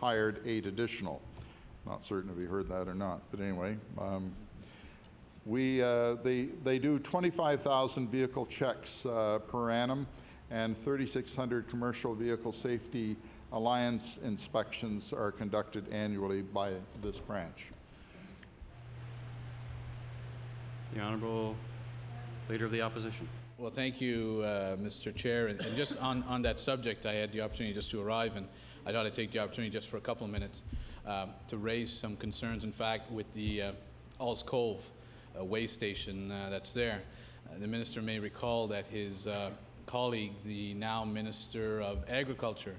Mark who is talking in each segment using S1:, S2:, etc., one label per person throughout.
S1: hired 8 additional. Not certain if you heard that or not, but anyway. They do 25,000 vehicle checks per annum, and 3,600 commercial vehicle safety alliance inspections are conducted annually by this branch.
S2: The Honourable Leader of the Opposition.
S3: Well, thank you, Mr. Chair. And just on that subject, I had the opportunity just to arrive, and I thought I'd take the opportunity just for a couple of minutes to raise some concerns, in fact, with the Alls Cove way station that's there. The Minister may recall that his colleague, the now Minister of Agriculture,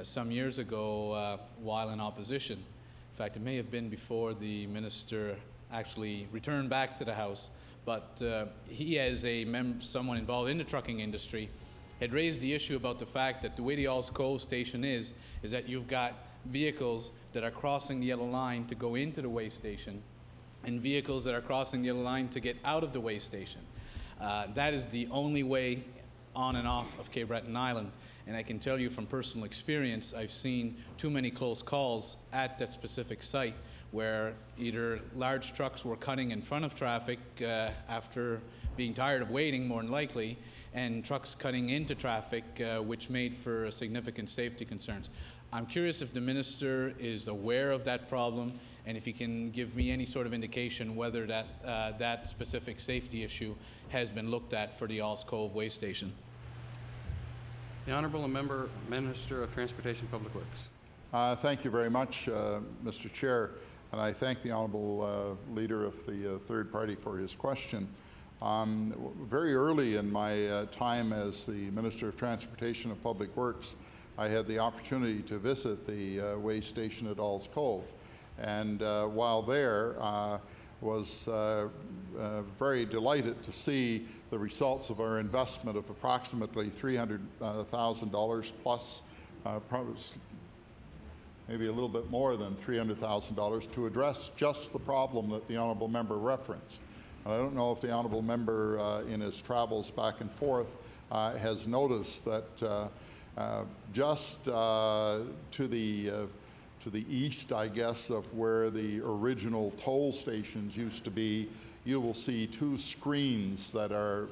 S3: some years ago, while in opposition, in fact, it may have been before the Minister actually returned back to the House, but he, as someone involved in the trucking industry, had raised the issue about the fact that the way the Alls Cove station is that you've got vehicles that are crossing the yellow line to go into the way station and vehicles that are crossing the yellow line to get out of the way station. That is the only way on and off of Cape Breton Island. And I can tell you from personal experience, I've seen too many close calls at that specific site where either large trucks were cutting in front of traffic after being tired of waiting, more than likely, and trucks cutting into traffic, which made for significant safety concerns. I'm curious if the Minister is aware of that problem, and if he can give me any sort of indication whether that specific safety issue has been looked at for the Alls Cove way station.
S2: The Honourable Minister of Transportation Public Works.
S1: Thank you very much, Mr. Chair, and I thank the Honourable Leader of the third party for his question. Very early in my time as the Minister of Transportation and Public Works, I had the opportunity to visit the way station at Alls Cove, and while there, was very delighted to see the results of our investment of approximately $300,000 plus, probably maybe a little bit more than $300,000 to address just the problem that the Honourable Member referenced. I don't know if the Honourable Member in his travels back and forth has noticed that just to the east, I guess, of where the original toll stations used to be, you will see 2 screens that are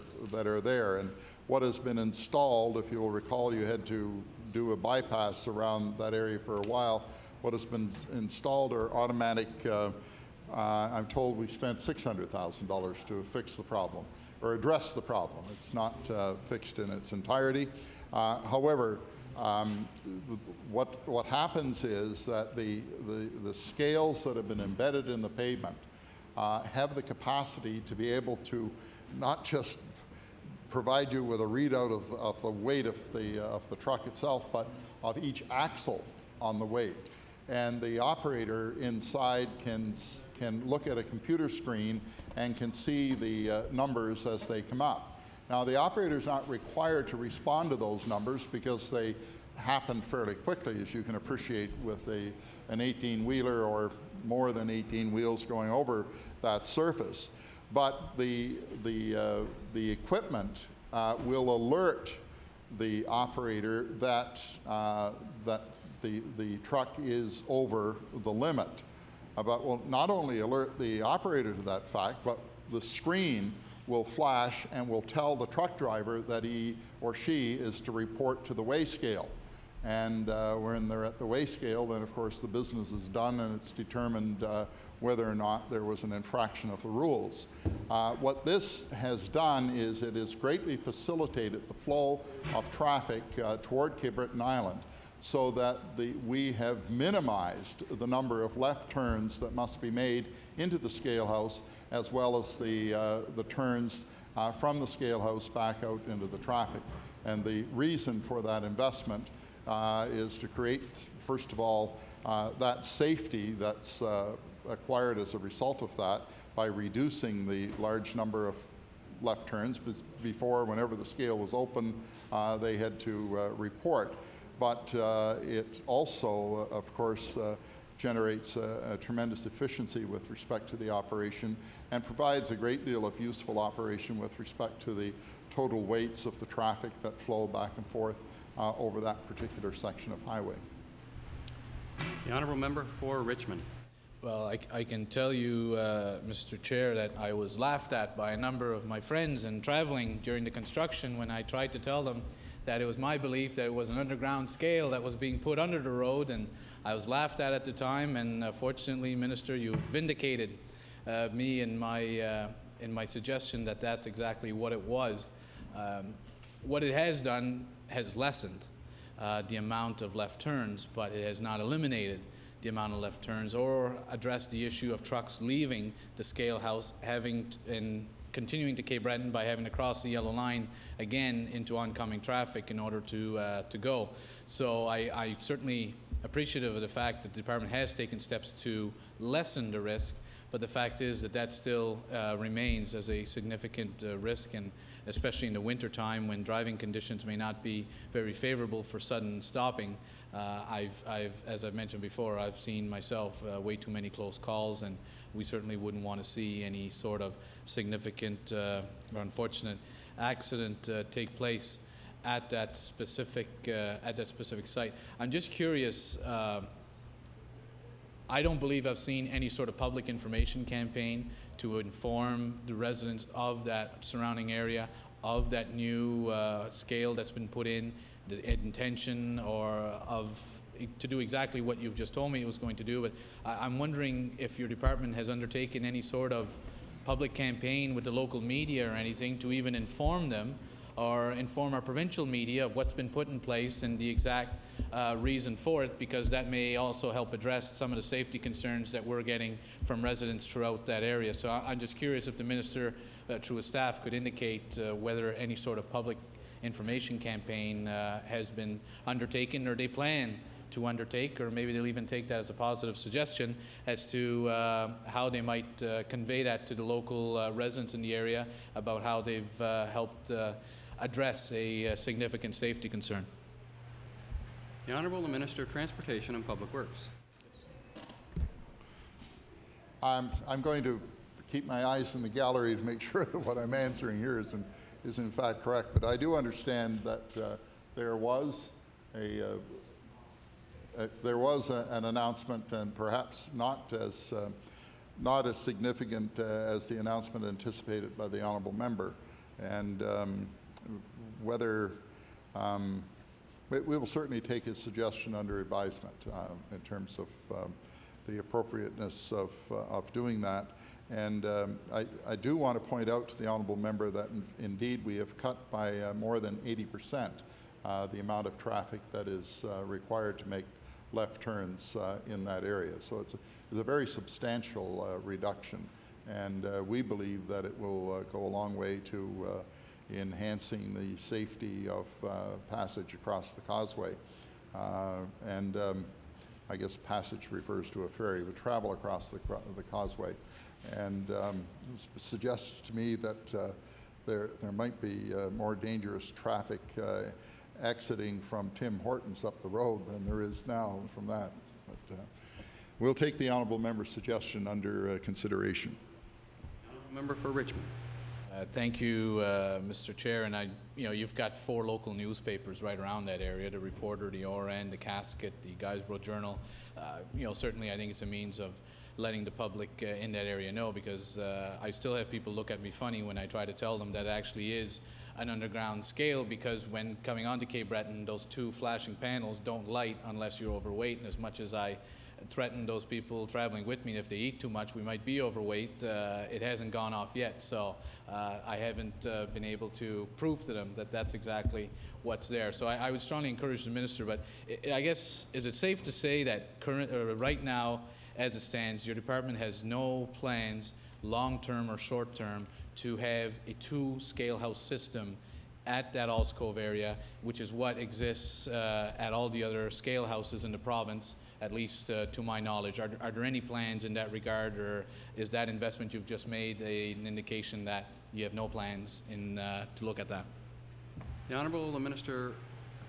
S1: there. And what has been installed, if you'll recall, you had to do a bypass around that area for a while. What has been installed are automatic. I'm told we spent $600,000 to fix the problem or address the problem. It's not fixed in its entirety. However, what happens is that the scales that have been embedded in the pavement have the capacity to be able to not just provide you with a readout of the weight of the truck itself, but of each axle on the weight. And the operator inside can look at a computer screen and can see the numbers as they come up. Now, the operator is not required to respond to those numbers because they happen fairly quickly, as you can appreciate with an 18-wheeler or more than 18 wheels going over that surface. But the equipment will alert the operator that the truck is over the limit. But will not only alert the operator to that fact, but the screen will flash and will tell the truck driver that he or she is to report to the weigh scale. And when they're at the weigh scale, then of course the business is done and it's determined whether or not there was an infraction of the rules. What this has done is it has greatly facilitated the flow of traffic toward Cape Breton Island, so that we have minimized the number of left turns that must be made into the scale house, as well as the turns from the scale house back out into the traffic. And the reason for that investment is to create, first of all, that safety that's acquired as a result of that by reducing the large number of left turns. Before, whenever the scale was open, they had to report. But it also, of course, generates a tremendous efficiency with respect to the operation and provides a great deal of useful operation with respect to the total weights of the traffic that flow back and forth over that particular section of highway.
S2: The The honourable member for Richmond.
S3: Well, I can tell you, Mr. Chair, that I was laughed at by a number of my friends in traveling during the construction when I tried to tell them that it was my belief that it was an underground scale that was being put under the road, and I was laughed at the time, and fortunately, Minister, you vindicated me in my suggestion that that's exactly what it was. What it has done has lessened the amount of left turns, but it has not eliminated the amount of left turns or addressed the issue of trucks leaving the scale house and continuing to Cape Breton by having to cross the yellow line again into oncoming traffic in order to go. So I certainly appreciative of the fact that the department has taken steps to lessen the risk, but the fact is that that still remains as a significant risk, and especially in the winter time when driving conditions may not be very favorable for sudden stopping. As I've mentioned before, I've seen myself way too many close calls, and we certainly wouldn't want to see any sort of significant or unfortunate accident take place at that specific site. I'm just curious. I don't believe I've seen any sort of public information campaign to inform the residents of that surrounding area of that new scale that's been put in, the intention to do exactly what you've just told me it was going to do. But I'm wondering if your department has undertaken any sort of public campaign with the local media or anything to even inform them or inform our provincial media of what's been put in place and the exact reason for it, because that may also help address some of the safety concerns that we're getting from residents throughout that area. So I'm just curious if the minister, through his staff, could indicate whether any sort of public information campaign has been undertaken, or they plan to undertake, or maybe they'll even take that as a positive suggestion as to how they might convey that to the local residents in the area about how they've helped address a significant safety concern.
S2: The Honourable Minister of Transportation and Public Works.
S1: I'm going to keep my eyes in the gallery to make sure that what I'm answering here is in fact correct. But I do understand that there was an announcement, and perhaps not as significant as the announcement anticipated by the honourable member, and whether we will certainly take his suggestion under advisement in terms of the appropriateness of doing that. And I do want to point out to the honourable member that indeed we have cut by more than 80% the amount of traffic that is required to make left turns in that area. So it's a very substantial reduction, and we believe that it will go a long way to enhancing the safety of passage across the causeway. I guess passage refers to a ferry, but travel across the causeway. And it suggests to me that there might be more dangerous traffic exiting from Tim Hortons up the road than there is now from that. But we'll take the honourable member's suggestion under consideration.
S2: Honourable Member for Richmond.
S3: Thank you, Mr. Chair. And you've got 4 local newspapers right around that area: the Reporter, the ORN, the Casket, the Guysborough Journal. Certainly, I think it's a means of letting the public in that area know, because I still have people look at me funny when I try to tell them that it actually is an underground scale, because when coming onto Cape Breton, those 2 flashing panels don't light unless you're overweight. And as much as I threaten those people traveling with me, if they eat too much, we might be overweight, it hasn't gone off yet. So I haven't been able to prove to them that that's exactly what's there. So I would strongly encourage the minister, but I guess, is it safe to say that right now, as it stands, your department has no plans, long-term or short-term, to have a 2 scale house system at that Alls Cove area, which is what exists at all the other scale houses in the province, at least to my knowledge? Are there any plans in that regard, or is that investment you've just made an indication that you have no plans to look at that?
S2: The Honourable Minister of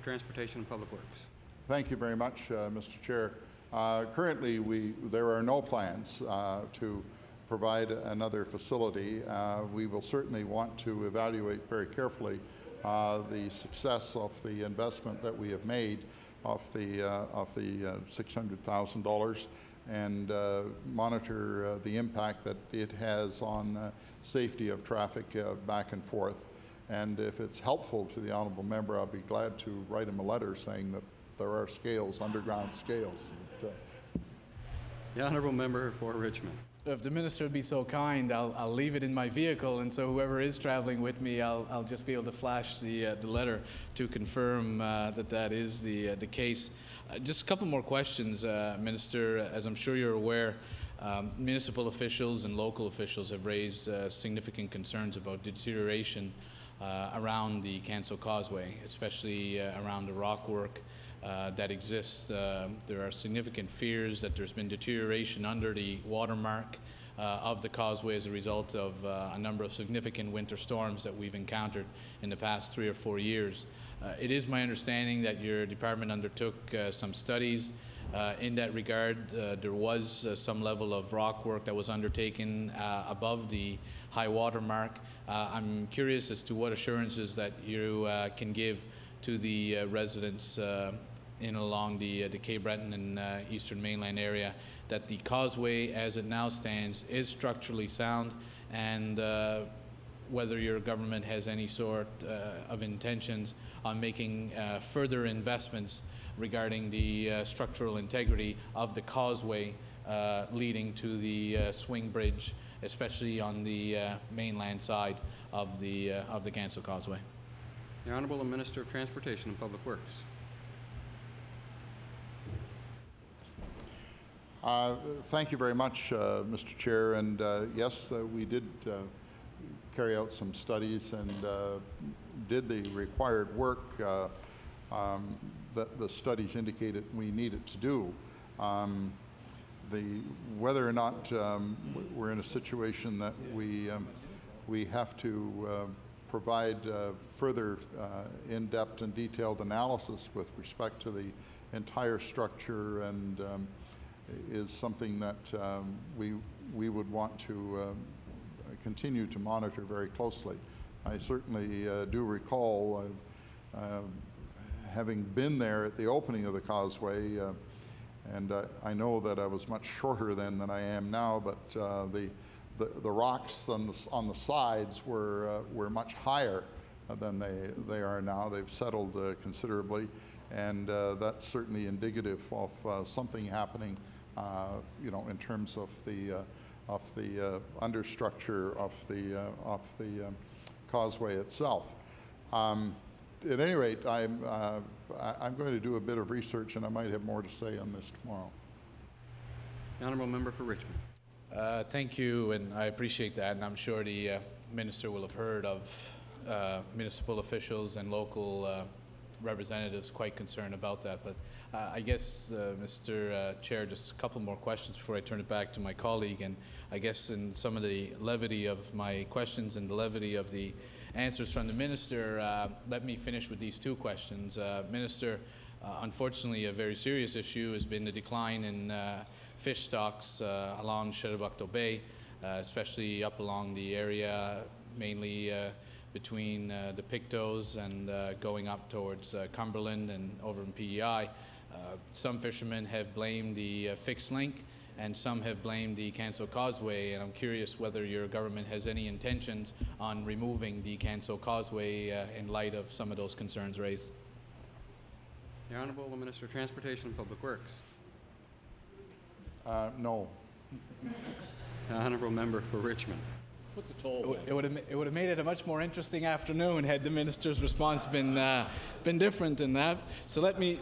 S2: Transportation and Public Works.
S1: Thank you very much, Mr. Chair. Currently, there are no plans to provide another facility. We will certainly want to evaluate very carefully the success of the investment that we have made, of the $600,000 and monitor the impact that it has on safety of traffic back and forth. And if it's helpful to the honourable member, I'll be glad to write him a letter saying that there are scales, underground scales.
S2: The honourable member for Richmond.
S3: If the minister would be so kind, I'll leave it in my vehicle, and so whoever is traveling with me, I'll just be able to flash the letter to confirm that is the case. Just a couple more questions, Minister. As I'm sure you're aware, municipal officials and local officials have raised significant concerns about deterioration around the Canso Causeway, especially around the rock work that exists. There are significant fears that there's been deterioration under the watermark of the causeway as a result of a number of significant winter storms that we've encountered in the past 3 or 4 years. It is my understanding that your department undertook some studies in that regard. There was some level of rock work that was undertaken above the high water mark. I'm curious as to what assurances that you can give to the residents in along the Cape Breton and Eastern Mainland area that the causeway as it now stands is structurally sound, and whether your government has any sort of intentions on making further investments regarding the structural integrity of the causeway leading to the swing bridge, especially on the mainland side of the Canso Causeway.
S2: The Honourable Minister of Transportation and Public Works.
S1: Thank you very much, Mr. Chair. And yes, we did carry out some studies and did the required work that the studies indicated we needed to do. Whether or not we're in a situation that we have to provide further in-depth and detailed analysis with respect to the entire structure and is something that we would want to continue to monitor very closely. I certainly do recall having been there at the opening of the causeway, and I know that I was much shorter then than I am now, but the rocks on the sides were much higher than they are now. They've settled considerably, and that's certainly indicative of something happening, in terms of the understructure of the causeway itself. At any rate, I'm going to do a bit of research, and I might have more to say on this tomorrow.
S2: The Honourable Member for Richmond.
S3: Thank you, and I appreciate that, and I'm sure the Minister will have heard of municipal officials and local representatives quite concerned about that. But I guess, Mr. Chair, just a couple more questions before I turn it back to my colleague. And I guess in some of the levity of my questions and the levity of the answers from the Minister, let me finish with these two questions. Minister, unfortunately, a very serious issue has been the decline in fish stocks along Sherbrooke Bay, especially up along the area, mainly between the Pictos and going up towards Cumberland and over in PEI. Some fishermen have blamed the fixed link, and some have blamed the Canso Causeway, and I'm curious whether your government has any intentions on removing the Canso Causeway in light of some of those concerns raised.
S2: The Honourable Minister of Transportation and Public Works.
S1: No.
S2: The Honourable Member for Richmond.
S3: It would have made it a much more interesting afternoon had the minister's response been different than that. So let me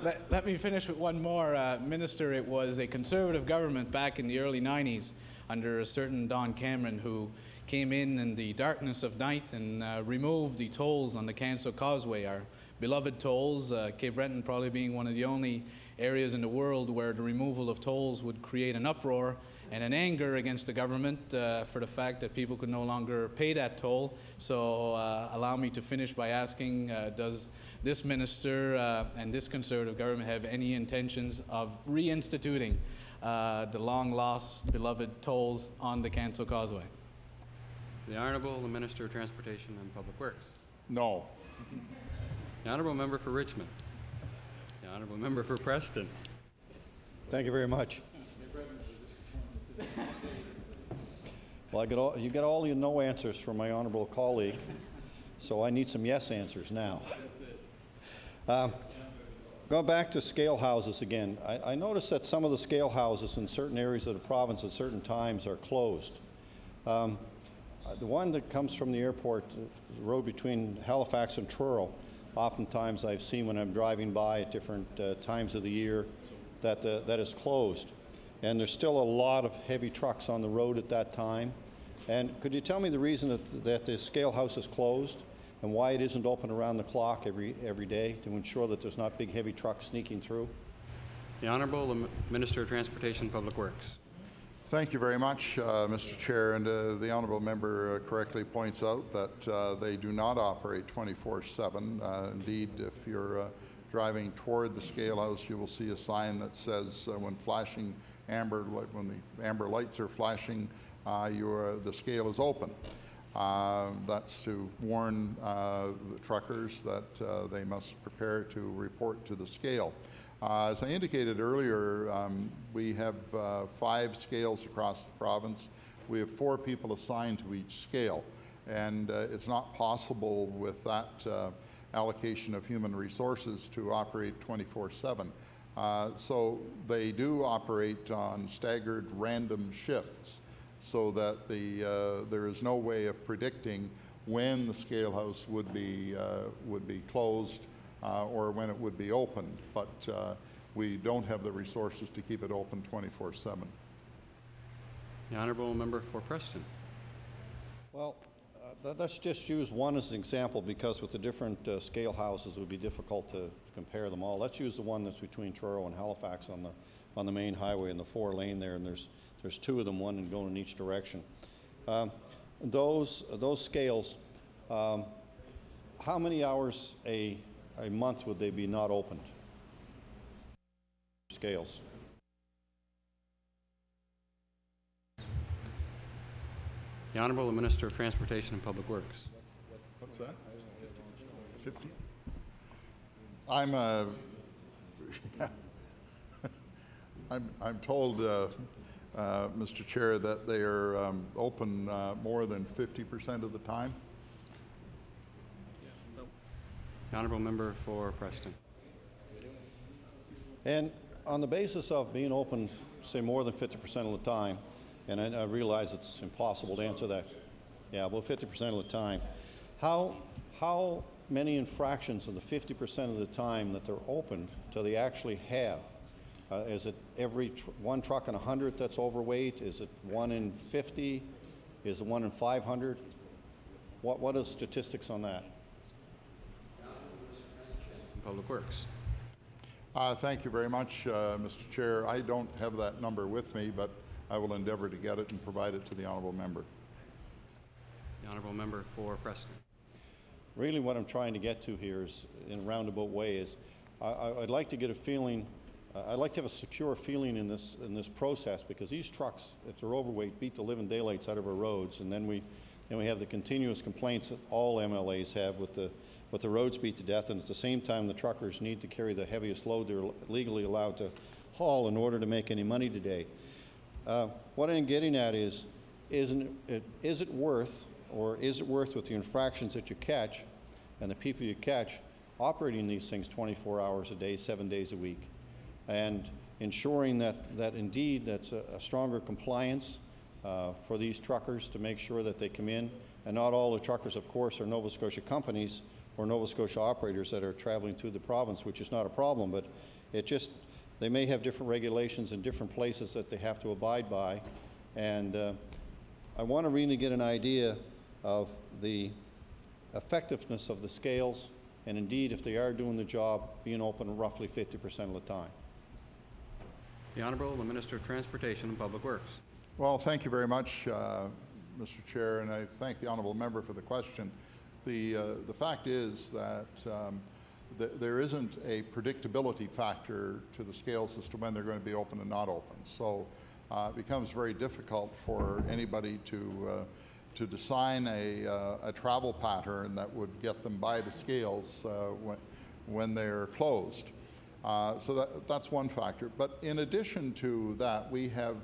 S3: finish with one more, Minister. It was a Conservative government back in the early '90s under a certain Don Cameron who came in the darkness of night and removed the tolls on the Canso Causeway, our beloved tolls. Cape Breton probably being one of the only areas in the world where the removal of tolls would create an uproar and an anger against the government for the fact that people could no longer pay that toll. So allow me to finish by asking, does this minister and this Conservative government have any intentions of reinstituting the long-lost, beloved tolls on the Canso Causeway?
S2: The Honourable Minister of Transportation and Public Works.
S1: No.
S2: The Honourable Member for Richmond. The Honourable Member for Preston.
S4: Thank you very much. Well, you got all your no answers from my honorable colleague, so I need some yes answers now. Going back to scale houses again, I noticed that some of the scale houses in certain areas of the province at certain times are closed. The one that comes from the airport, the road between Halifax and Truro, oftentimes I've seen when I'm driving by at different times of the year that is closed. And there's still a lot of heavy trucks on the road at that time. And could you tell me the reason that the scale house is closed and why it isn't open around the clock every day to ensure that there's not big heavy trucks sneaking through?
S2: The Honourable Minister of Transportation and Public Works.
S1: Thank you very much, Mr. Chair. And the honourable member correctly points out that they do not operate 24/7. Indeed, if you're driving toward the scale house, you will see a sign that says when flashing amber, when the amber lights are flashing, the scale is open. That's to warn the truckers that they must prepare to report to the scale. As I indicated earlier, we have 5 scales across the province. We have 4 people assigned to each scale, and it's not possible with that allocation of human resources to operate 24/7. So they do operate on staggered random shifts so that there is no way of predicting when the scale house would be closed or when it would be opened, but we don't have the resources to keep it open 24/7.
S2: The Honourable Member for Preston.
S4: Well, let's just use one as an example because with the different scale houses it would be difficult to compare them all. Let's use the one that's between Truro and Halifax on the main highway in the 4-lane there, and there's 2 of them, one going in each direction. Those scales, how many hours a month would they be not opened? Scales.
S2: The Honourable Minister of Transportation and Public Works.
S1: What's that? 50? I'm told, Mr. Chair, that they are open more than 50% of the time.
S2: The Honourable Member for Preston.
S4: And on the basis of being open, say, more than 50% of the time, and I realize it's impossible to answer that, yeah, about 50% of the time, how many infractions of the 50% of the time that they're open do they actually have? Is it every one truck in 100 that's overweight? Is it 1 in 50? Is it 1 in 500? What are the statistics on that?
S2: Public Works.
S1: Thank you very much, Mr. Chair. I don't have that number with me, but I will endeavour to get it and provide it to the honourable member.
S2: The Honourable Member for Preston.
S4: Really what I'm trying to get to here is, in a roundabout way, is I'd like to get a feeling, I'd like to have a secure feeling in this process, because these trucks, if they're overweight, beat the living daylights out of our roads, and then we have the continuous complaints that all MLAs have with the roads beat to death, and at the same time the truckers need to carry the heaviest load they're legally allowed to haul in order to make any money today. What I'm getting at is it worth with the infractions that you catch and the people you catch operating these things 24 hours a day, 7 days a week, and ensuring that indeed that's a stronger compliance for these truckers to make sure that they come in, and not all the truckers, of course, are Nova Scotia companies or Nova Scotia operators that are traveling through the province, which is not a problem, but they may have different regulations in different places that they have to abide by, and I want to really get an idea of the effectiveness of the scales, and indeed, if they are doing the job, being open roughly 50% of the time.
S2: The Honourable Minister of Transportation and Public Works.
S1: Well, thank you very much, Mr. Chair, and I thank the honourable member for the question. The fact is that there isn't a predictability factor to the scales as to when they're going to be open and not open. So it becomes very difficult for anybody to design a travel pattern that would get them by the scales when they're closed. So that's one factor. But in addition to that, we have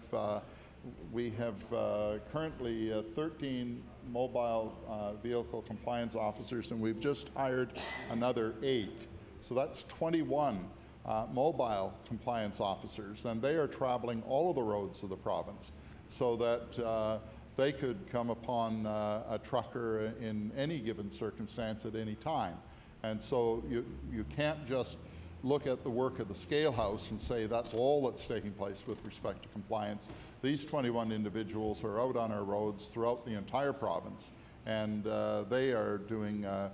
S1: currently 13 mobile vehicle compliance officers, and we've just hired another 8. So that's 21 mobile compliance officers, and they are traveling all of the roads of the province so that they could come upon a trucker in any given circumstance at any time. And so you can't just look at the work of the scale house and say that's all that's taking place with respect to compliance. These 21 individuals are out on our roads throughout the entire province, and they are doing a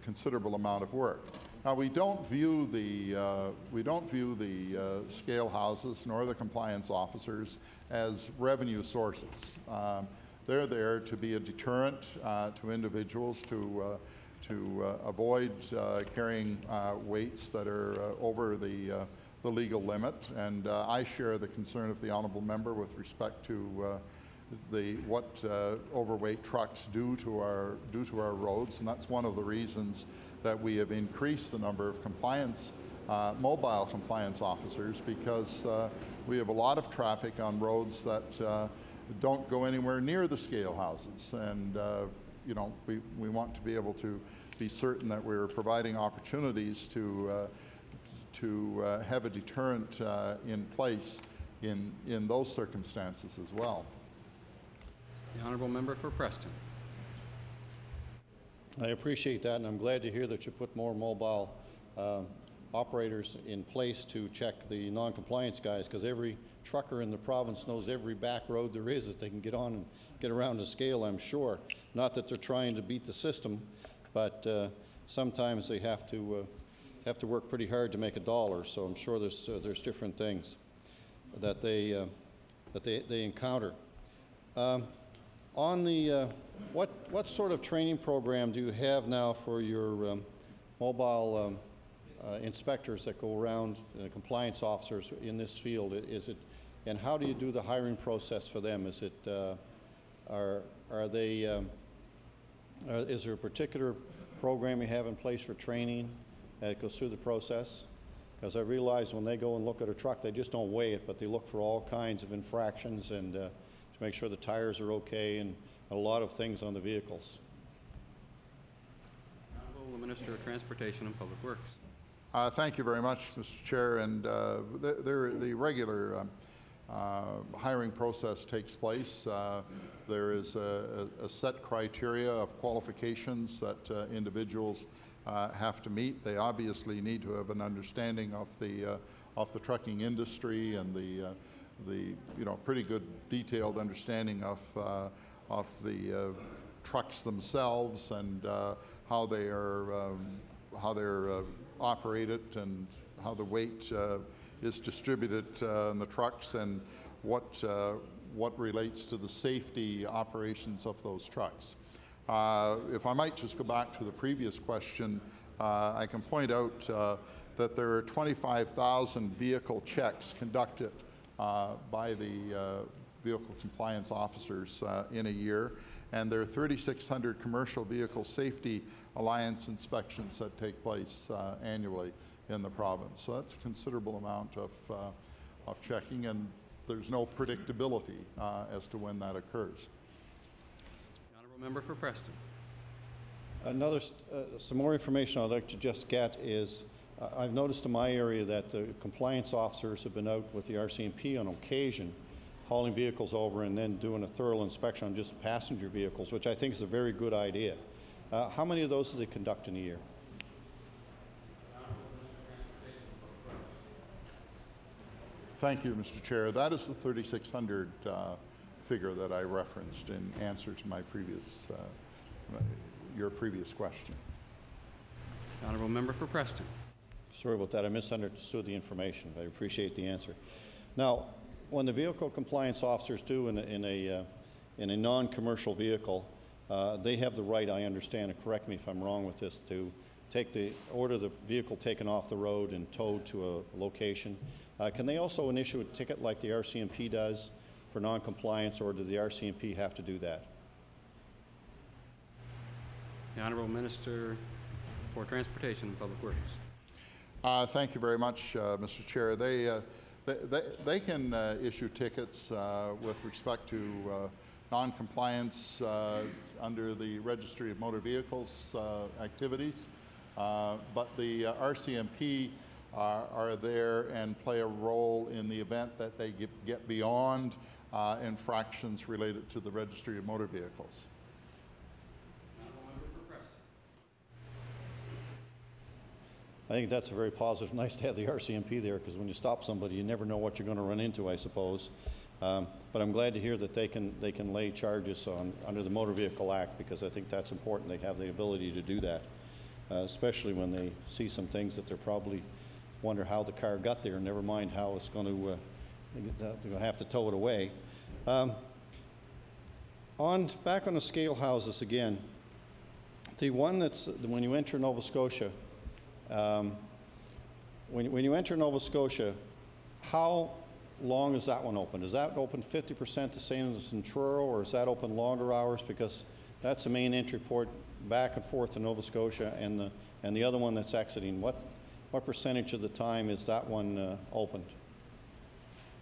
S1: considerable amount of work. Now, we don't view the scale houses nor the compliance officers as revenue sources. They're there to be a deterrent to individuals to avoid carrying weights that are over the legal limit. And I share the concern of the honourable member with respect to what overweight trucks do to our roads, and that's one of the reasons that we have increased the number of compliance mobile compliance officers, because we have a lot of traffic on roads that don't go anywhere near the scale houses, and you know, we want to be able to be certain that we're providing opportunities to have a deterrent in place in those circumstances as well.
S2: The honourable member for Preston.
S4: I appreciate that, and I'm glad to hear that you put more mobile operators in place to check the non-compliance guys, because every trucker in the province knows every back road there is that they can get on and get around the scale, I'm sure. Not that they're trying to beat the system, but sometimes they have to work pretty hard to make a dollar, so I'm sure there's different things that they encounter. On the what sort of training program do you have now for your mobile inspectors that go around, compliance officers in this field? Is it, and how do you do the hiring process for them? Is it is there a particular program you have in place for training that goes through the process? Because I realize when they go and look at a truck, they just don't weigh it, but they look for all kinds of infractions and to make sure the tires are okay and a lot of things on the vehicles.
S2: Honourable Minister of Transportation and Public Works.
S1: Thank you very much, Mr. Chair. And the regular hiring process takes place. There is a set criteria of qualifications that individuals have to meet. They obviously need to have an understanding of the trucking industry and the pretty good detailed understanding of the trucks themselves and how they're operated and how the weight is distributed in the trucks and what relates to the safety operations of those trucks. If I might just go back to the previous question, I can point out that there are 25,000 vehicle checks conducted by the vehicle compliance officers in a year, and there are 3,600 commercial vehicle safety alliance inspections that take place annually in the province. So that's a considerable amount of checking, and there's no predictability as to when that occurs.
S2: The honourable member for Preston.
S4: Another, some more information I'd like to just get is, I've noticed in my area that the compliance officers have been out with the RCMP on occasion, hauling vehicles over and then doing a thorough inspection on just passenger vehicles, which I think is a very good idea. How many of those do they conduct in a year?
S1: Thank you, Mr. Chair. That is the 3,600 figure that I referenced in answer to my previous, your previous question.
S2: The honourable member for Preston.
S4: Sorry about that. I misunderstood the information, but I appreciate the answer. Now, when the vehicle compliance officers do in a non-commercial vehicle, they have the right, I understand, and correct me if I'm wrong with this, to order the vehicle taken off the road and towed to a location. Can they also issue a ticket like the RCMP does for non-compliance, or does the RCMP have to do that?
S2: The honourable Minister for Transportation and Public Works.
S1: Thank you very much, Mr. Chair. They can issue tickets with respect to non-compliance under the Registry of Motor Vehicles activities, but the RCMP are there and play a role in the event that they get beyond infractions related to the Registry of Motor Vehicles.
S4: I think that's a very positive. Nice to have the RCMP there, because when you stop somebody, you never know what you're going to run into, I suppose. But I'm glad to hear that they can lay charges under the Motor Vehicle Act, because I think that's important. They have the ability to do that, especially when they see some things that they're probably wonder how the car got there, never mind how it's going to, they're going to have to tow it away. Back on the scale houses again, the one that's, when you enter Nova Scotia, when you enter Nova Scotia, how long is that one open? Is that open 50% the same as in Truro, or is that open longer hours? Because that's the main entry port back and forth to Nova Scotia, and the other one that's exiting. What percentage of the time is that one opened?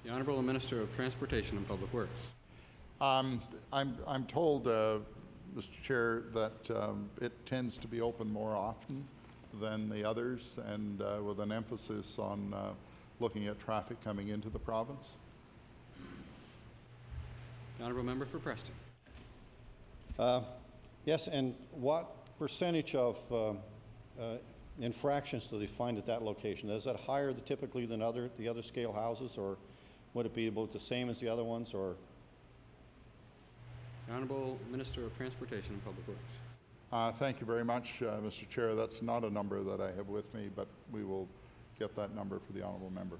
S2: The Honourable Minister of Transportation and Public Works.
S1: I'm told, Mr. Chair, that it tends to be open more often than the others, and with an emphasis on looking at traffic coming into the province.
S2: The Honourable Member for Preston.
S4: Yes, and what percentage of infractions do they find at that location? Is that higher typically than the other scale houses, or would it be about the same as the other ones, or?
S2: The Honourable Minister of Transportation and Public Works.
S1: Thank you very much, Mr. Chair. That's not a number that I have with me, but we will get that number for the honourable member.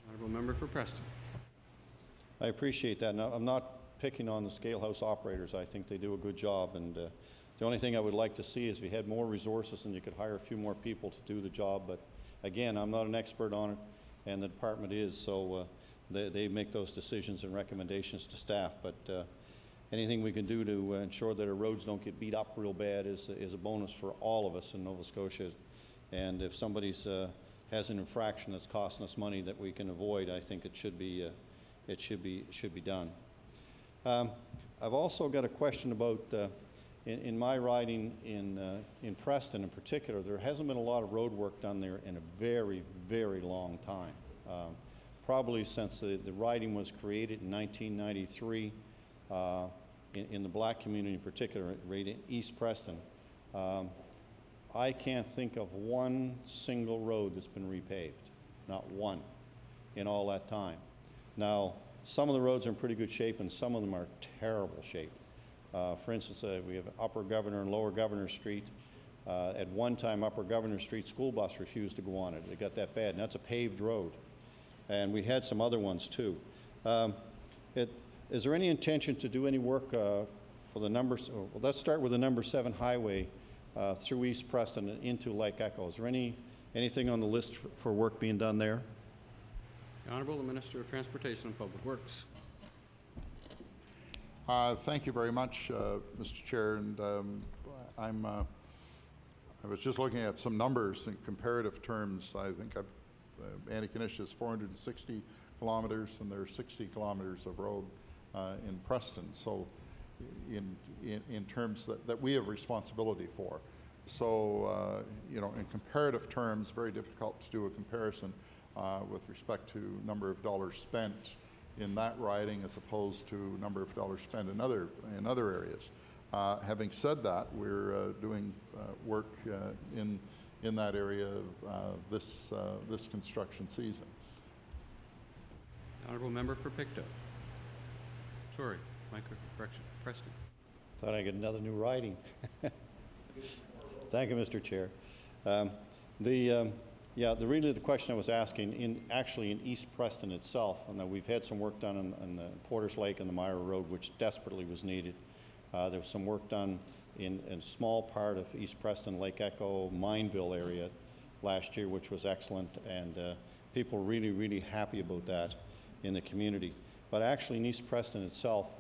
S2: Honourable Member for Preston.
S4: I appreciate that. Now, I'm not picking on the scale house operators. I think they do a good job, and the only thing I would like to see is we had more resources and you could hire a few more people to do the job. But again, I'm not an expert on it, and the department is, so they make those decisions and recommendations to staff. But anything we can do to ensure that our roads don't get beat up real bad is a bonus for all of us in Nova Scotia. And if somebody's has an infraction that's costing us money that we can avoid, I think it should be done. I've also got a question about in my riding in Preston in particular. There hasn't been a lot of road work done there in a very, very long time. Probably since the riding was created in 1993. In the black community in particular, right in East Preston, I can't think of one single road that's been repaved, not one, in all that time. Now, some of the roads are in pretty good shape, and some of them are terrible shape. For instance, we have Upper Governor and Lower Governor Street. At one time, Upper Governor Street school bus refused to go on it. It got that bad, and that's a paved road. And we had some other ones too. Is there any intention to do any work for the numbers? Well, let's start with the number 7 highway through East Preston and into Lake Echo. Is there anything on the list for work being done there?
S2: The Honourable Minister of Transportation and Public Works.
S1: Thank you very much, Mr. Chair. And I was just looking at some numbers in comparative terms. I think Antigonish is 460 kilometers, and there are 60 kilometers of road in Preston. So, in terms that we have responsibility for. So, you know, in comparative terms, very difficult to do a comparison with respect to number of dollars spent in that riding as opposed to number of dollars spent in other areas. Having said that, we're doing work in that area this construction season.
S2: Honourable Member for Pictou. Sorry, correction, Preston.
S4: Thought I'd get another new riding. Thank you, Mr. Chair. Really the question I was asking, actually in East Preston itself, and we've had some work done on the Porters Lake and the Myra Road, which desperately was needed. There was some work done in a small part of East Preston, Lake Echo, Mineville area last year, which was excellent, and people were really, really happy about that in the community. But actually in East Preston itself,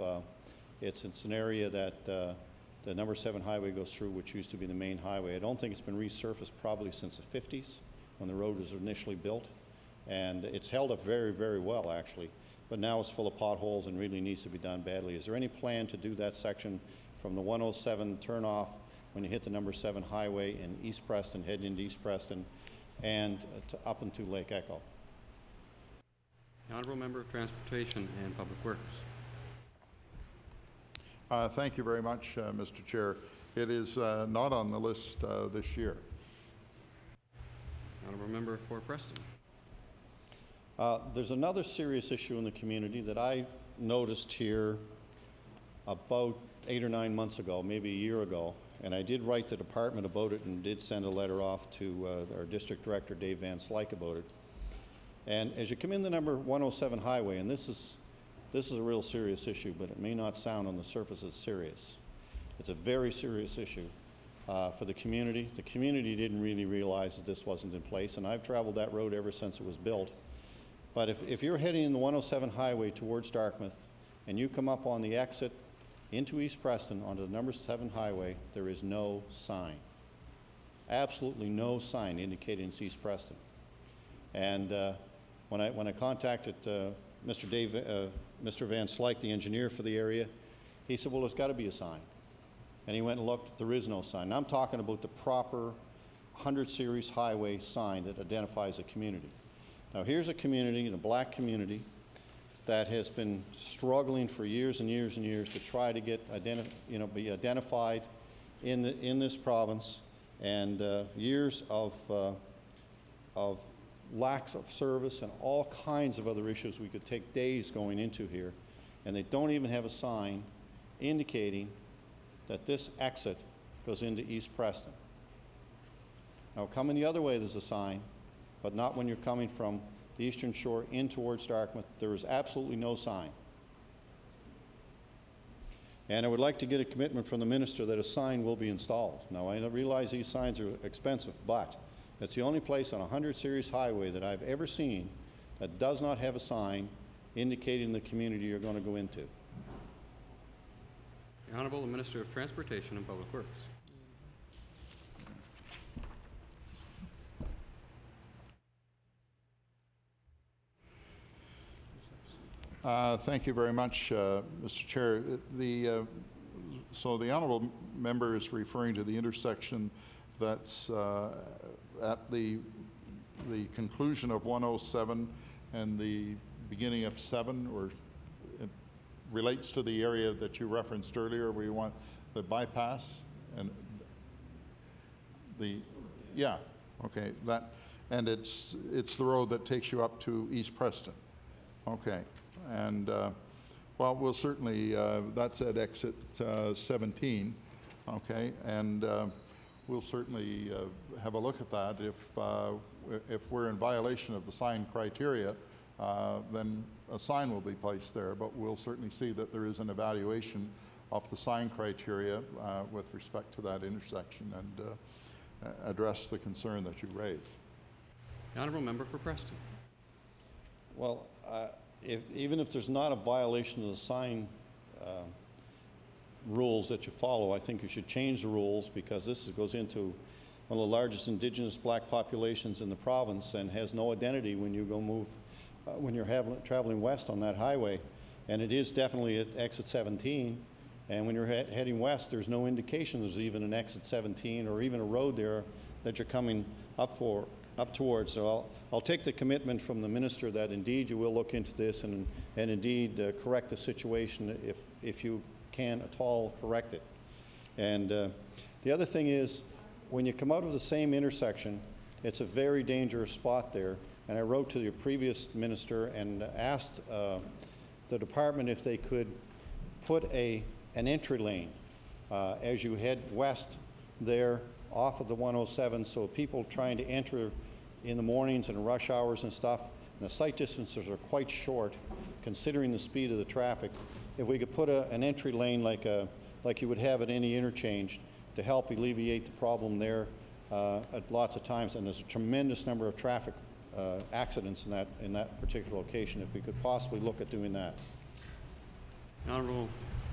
S4: it's an area that the number 7 highway goes through, which used to be the main highway. I don't think it's been resurfaced probably since the 50s. when the road was initially built. And it's held up very, very well, actually. But now it's full of potholes and really needs to be done badly. Is there any plan to do that section from the 107 turnoff when you hit the number 7 highway in East Preston, heading into East Preston, and up into Lake Echo?
S2: The Honourable Member of Transportation and Public Works.
S1: Thank you very much, Mr. Chair. It is not on the list this year.
S2: The Honourable Member for Preston.
S4: There's another serious issue in the community that I noticed here about 8 or 9 months ago, maybe a year ago, and I did write the department about it and did send a letter off to our district director, Dave Van Slyke, about it. And as you come in the number 107 highway, and this is a real serious issue, but it may not sound on the surface as serious. It's a very serious issue for the community. The community didn't really realize that this wasn't in place, and I've traveled that road ever since it was built. But if you're heading in the 107 highway towards Dartmouth, and you come up on the exit into East Preston onto the number 7 highway, there is no sign. Absolutely no sign indicating it's East Preston. And when I contacted Mr. Van Slyke, the engineer for the area, he said, well, there's got to be a sign. And he went and looked, there is no sign. Now I'm talking about the proper 100 series highway sign that identifies a community. Now here's a community, a black community, that has been struggling for years and years and years to try to get be identified in this province, and years of lacks of service and all kinds of other issues we could take days going into here, and they don't even have a sign indicating that this exit goes into East Preston. Now coming the other way there's a sign, but not when you're coming from the Eastern Shore in towards Dartmouth. There is absolutely no sign. And I would like to get a commitment from the minister that a sign will be installed. Now I realize these signs are expensive, but it's the only place on a 100 series highway that I've ever seen that does not have a sign indicating the community you're going to go into.
S2: The Honourable Minister of Transportation and Public Works.
S1: Thank you very much, Mr. Chair. So the honourable member is referring to the intersection that's at the conclusion of 107 and the beginning of 7, or it relates to the area that you referenced earlier where you want the bypass and okay, that, and it's the road that takes you up to East Preston. Okay. And well, we'll certainly, that's at exit 17, okay, and we'll certainly have a look at that. If we're in violation of the sign criteria, then a sign will be placed there, but we'll certainly see that there is an evaluation of the sign criteria with respect to that intersection and address the concern that you raised.
S2: The Honourable Member for Preston.
S4: Well, even if there's not a violation of the sign rules that you follow, I think you should change the rules, because this goes into one of the largest Indigenous black populations in the province and has no identity when you go when you're traveling west on that highway. And it is definitely at exit 17. And when you're heading west, there's no indication there's even an exit 17 or even a road there that you're coming up towards. So I'll take the commitment from the minister that indeed you will look into this and indeed correct the situation if you can at all correct it. And the other thing is, when you come out of the same intersection, it's a very dangerous spot there. And I wrote to the previous minister and asked the department if they could put an entry lane as you head west there off of the 107, so people trying to enter in the mornings and rush hours and stuff, and the sight distances are quite short considering the speed of the traffic. If we could put an entry lane like you would have at any interchange to help alleviate the problem there at lots of times, and there's a tremendous number of traffic accidents in that particular location, if we could possibly look at doing that.
S2: The Honourable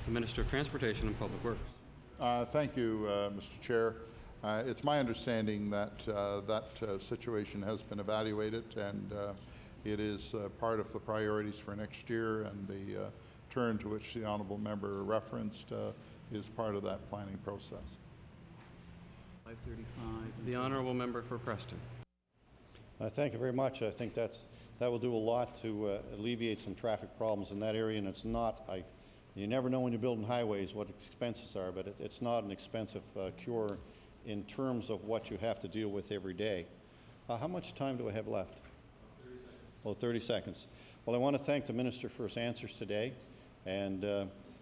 S2: Minister of Transportation and Public Works.
S1: Thank you, Mr. Chair. It's my understanding that that situation has been evaluated, and it is part of the priorities for next year, and the turn to which the honourable member referenced is part of that planning process.
S2: 5:35. The honourable member for Preston.
S4: Thank you very much. I think that will do a lot to alleviate some traffic problems in that area, and it's not, you never know when you're building highways what expenses are, but it's not an expensive cure in terms of what you have to deal with every day. How much time do I have left? 30 seconds. Oh, 30 seconds. Well, I want to thank the Minister for his answers today, and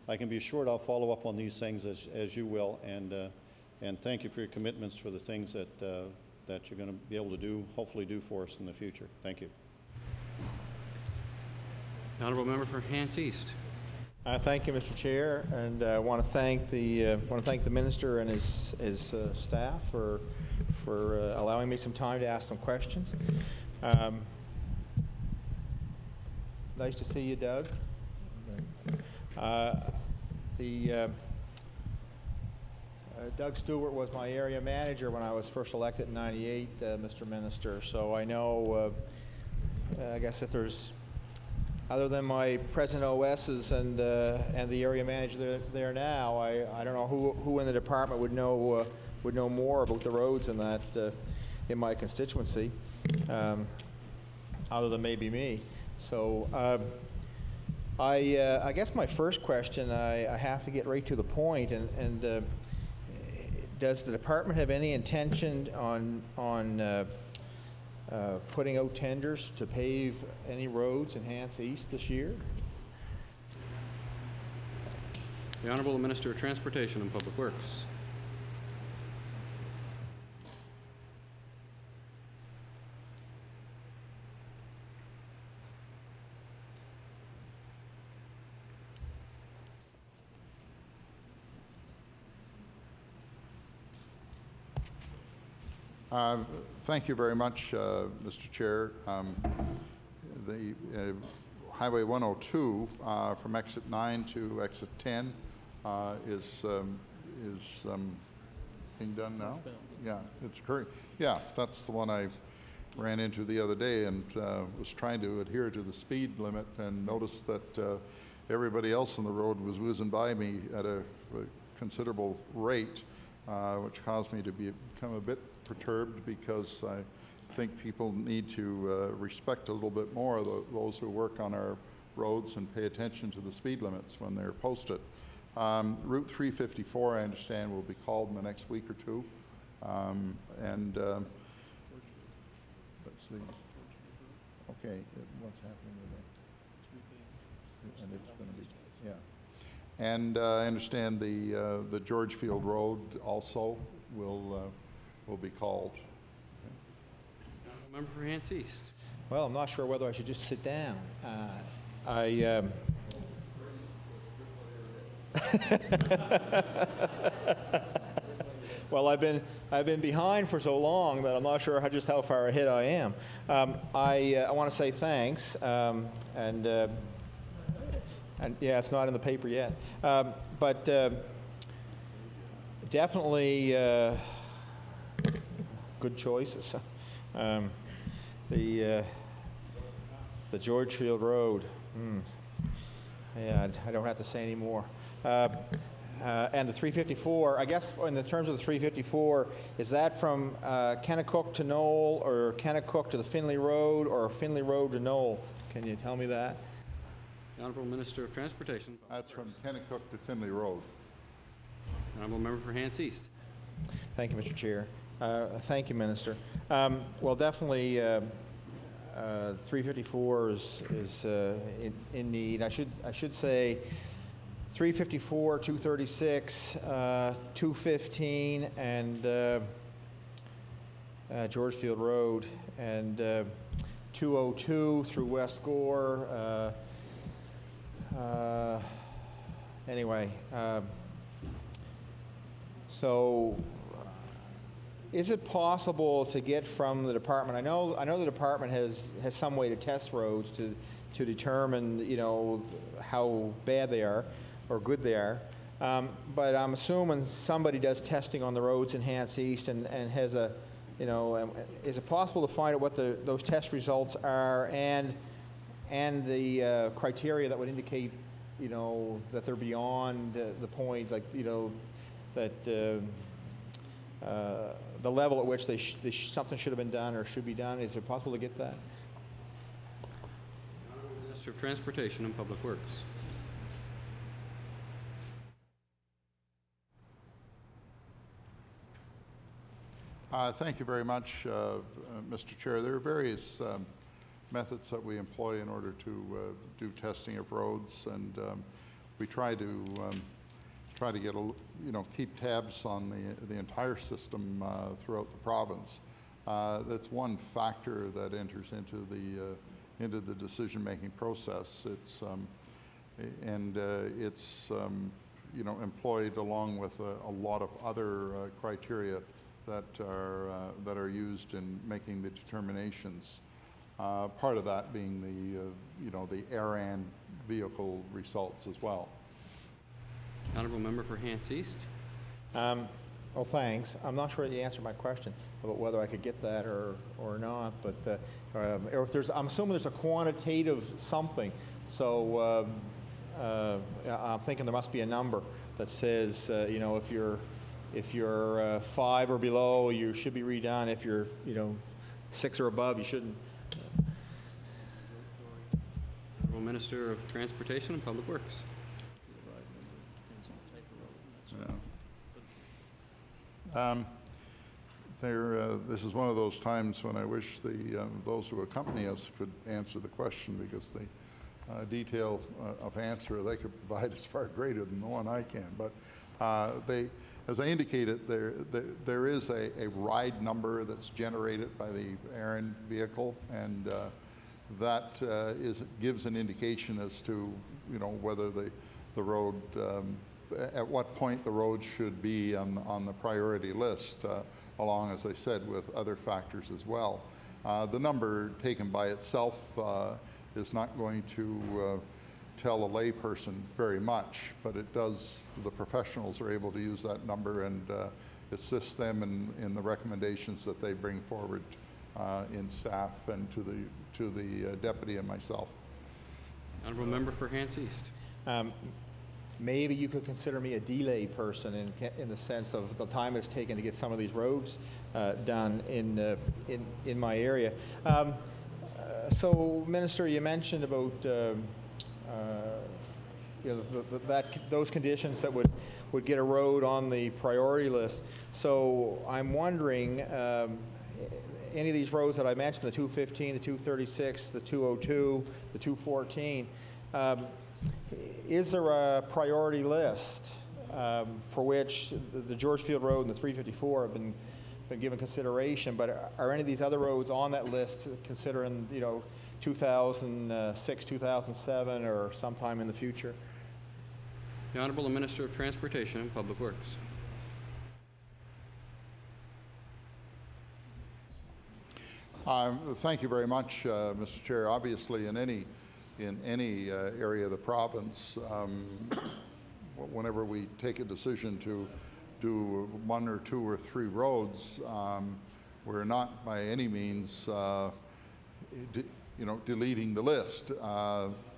S4: I can be assured I'll follow up on these things as you will, and thank you for your commitments for the things that you're going to be able to do, hopefully do for us in the future. Thank you.
S2: The honourable member for Hants East.
S5: Thank you, Mr. Chair, and I want to thank the minister and his staff for allowing me some time to ask some questions. Nice to see you, Doug. Doug Stewart was my area manager when I was first elected in '98, Mr. Minister. So I know, I guess if there's, other than my present OSs and the area manager there now, I don't know who in the department would know more about the roads in that in my constituency, other than maybe me. So I guess my first question, I have to get right to the point, and does the department have any intention on putting out tenders to pave any roads in Hants East this year?
S2: The Honourable Minister of Transportation and Public Works.
S1: Thank you very much, Mr. Chair. The Highway 102 from exit 9 to exit 10 is being done now? Yeah, it's occurring. Yeah, that's the one I ran into the other day, and was trying to adhere to the speed limit and noticed that everybody else on the road was whizzing by me at a considerable rate, which caused me to become a bit perturbed, because I think people need to respect a little bit more those who work on our roads and pay attention to the speed limits when they're posted. Route 354, I understand, will be called in the next week or two, and let's see. Okay, what's happening with that? And it's going to be, yeah. And I understand the Georgefield Road also will be called.
S2: Honourable member for Hants East.
S5: Well, I'm not sure whether I should just sit down. Well, I've been behind for so long that I'm not sure just how far ahead I am. I want to say thanks, and yeah, it's not in the paper yet, but definitely good choices. The Georgefield Road. Yeah, I don't have to say any more. And the 354, I guess in the terms of the 354, is that from Kennecook to Knoll, or Kennecook to the Finley Road, or Finley Road to Knoll? Can you tell me that?
S2: The Honourable Minister of Transportation.
S1: That's from Kennecook to Finley Road.
S2: Honourable member for Hants East.
S5: Thank you, Mr. Chair. Thank you, Minister. Well, definitely 354 is in need. I should say 354, 236, 215, and Georgefield Road, and 202 through West Gore. Anyway, so is it possible to get from the department? I know the department has some way to test roads to determine, you know, how bad they are or good they are. But I'm assuming somebody does testing on the roads in Hants East and has a, is it possible to find out what those test results are and the criteria that would indicate, that they're beyond the point, like, that the level at which something should have been done or should be done? Is it possible to get that?
S2: Minister of Transportation and Public Works.
S1: Thank you very much, Mr. Chair. There are various methods that we employ in order to do testing of roads, and we try to get keep tabs on the entire system throughout the province. That's one factor that enters into the decision-making process. It's employed along with a lot of other criteria that are used in making the determinations. Part of that being the ARAN vehicle results as well.
S2: Honourable member for Hants East.
S5: Well, thanks. I'm not sure that you answered my question about whether I could get that or not, but or if I'm assuming there's a quantitative something. So I'm thinking there must be a number that says, if you're 5 or below, you should be redone. If you're 6 or above, you shouldn't.
S2: Honourable Minister of Transportation and Public Works.
S1: This is one of those times when I wish those who accompany us could answer the question, because the detail of answer they could provide is far greater than the one I can. But as I indicated, there is a ride number that's generated by the ARAN vehicle, and that gives an indication as to whether the road, at what point the road should be on the priority list, along, as I said, with other factors as well. The number taken by itself is not going to tell a layperson very much, but it does. The professionals are able to use that number and assist them in the recommendations that they bring forward in staff and to the deputy and myself.
S2: Honourable member for Hants East.
S5: Maybe you could consider me a delay person in the sense of the time it's taken to get some of these roads done in my area. So, Minister, you mentioned about those conditions that would get a road on the priority list. So I'm wondering, any of these roads that I mentioned, the 215, the 236, the 202, the 214, is there a priority list for which the Georgefield Road and the 354 have been given consideration? But are any of these other roads on that list, considering 2006, 2007, or sometime in the future?
S2: The Honourable Minister of Transportation and Public Works.
S1: Thank you very much, Mr. Chair. Obviously, in any area of the province, whenever we take a decision to do 1 or 2 or 3 roads, we're not by any means deleting the list,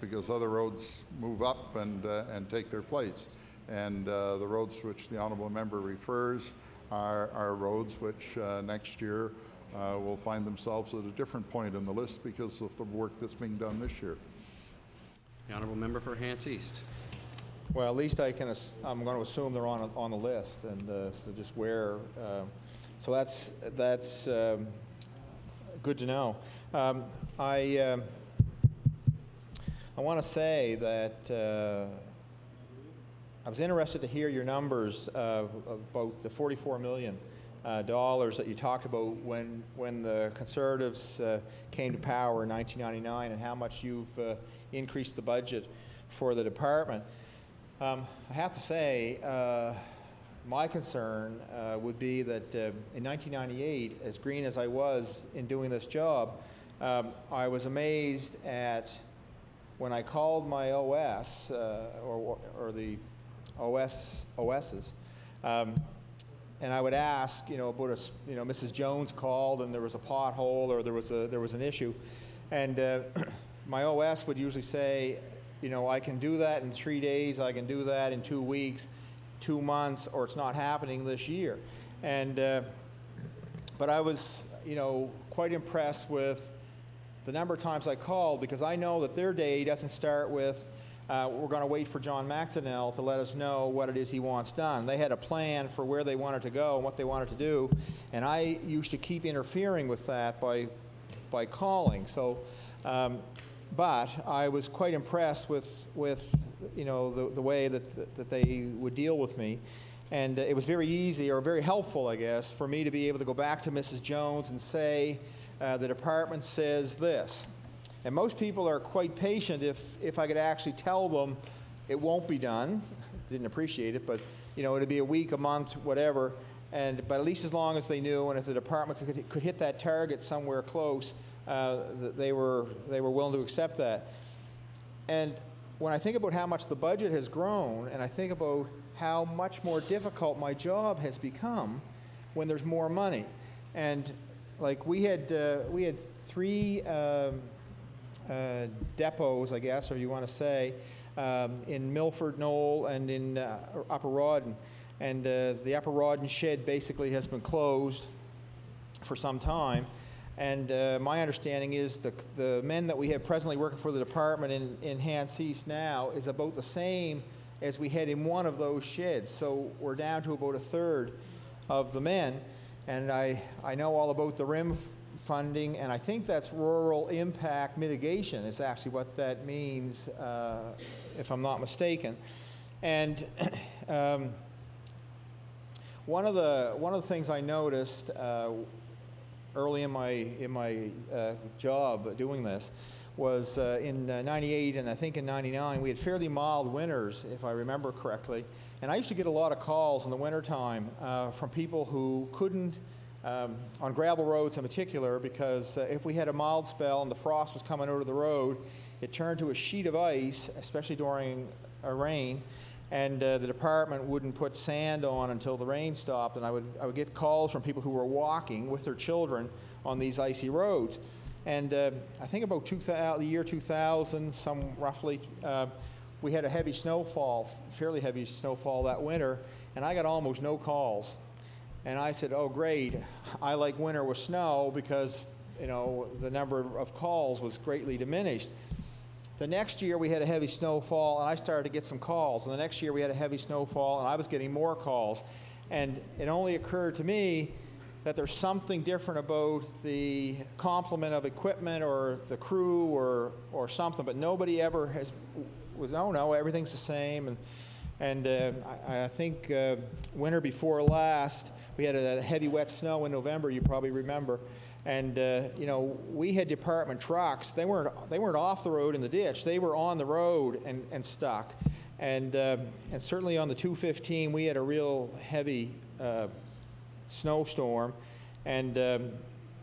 S1: because other roads move up and take their place. And the roads which the honourable member refers are roads which next year will find themselves at a different point in the list because of the work that's being done this year.
S2: The honourable member for Hants East.
S5: Well, at least I'm going to assume they're on the list, and so just where. So that's good to know. I want to say that I was interested to hear your numbers about the $44 million that you talked about when the Conservatives came to power in 1999, and how much you've increased the budget for the department. I have to say, my concern would be that in 1998, as green as I was in doing this job, I was amazed at when I called my OS or the OSs. And I would ask, about Mrs. Jones called and there was a pothole or there was an issue, and my OS would usually say, I can do that in 3 days, I can do that in 2 weeks, 2 months, or it's not happening this year. And but I was, quite impressed with the number of times I called, because I know that their day doesn't start with, we're going to wait for John McDonnell to let us know what it is he wants done. They had a plan for where they wanted to go and what they wanted to do, and I used to keep interfering with that by calling. So, but I was quite impressed with the way that they would deal with me. And it was very easy, or very helpful, I guess, for me to be able to go back to Mrs. Jones and say, the department says this. And most people are quite patient if I could actually tell them it won't be done. Didn't appreciate it, but it'd be a week, a month, whatever. But at least as long as they knew, and if the department could hit that target somewhere close, they were willing to accept that. And when I think about how much the budget has grown, and I think about how much more difficult my job has become when there's more money, and like we had 3 depots, I guess, or you want to say, in Milford, Knoll, and in Upper Rawdon. And the Upper Rawdon shed basically has been closed for some time. And my understanding is the men that we have presently working for the department in Hants East now is about the same as we had in one of those sheds. So we're down to about 1/3 of the men. And I know all about the RIM funding, and I think that's rural impact mitigation is actually what that means, if I'm not mistaken. And one of the things I noticed early in my job doing this was in 98 and I think in 99 we had fairly mild winters, if I remember correctly. And I used to get a lot of calls in the wintertime from people who couldn't, on gravel roads in particular, because if we had a mild spell and the frost was coming out of the road, it turned to a sheet of ice, especially during a rain, and the department wouldn't put sand on until the rain stopped. And I would get calls from people who were walking with their children on these icy roads. And I think about the year 2000, roughly, we had a heavy snowfall, fairly heavy snowfall that winter, and I got almost no calls. And I said, oh great, I like winter with snow, because the number of calls was greatly diminished. The next year we had a heavy snowfall and I started to get some calls, and the next year we had a heavy snowfall and I was getting more calls. And it only occurred to me that there's something different about the complement of equipment or the crew or something, but nobody ever was, oh no, everything's the same. And I think winter before last, we had a heavy wet snow in November, you probably remember. And we had department trucks. They weren't off the road in the ditch. They were on the road and stuck. And certainly on the 215, we had a real heavy snowstorm, and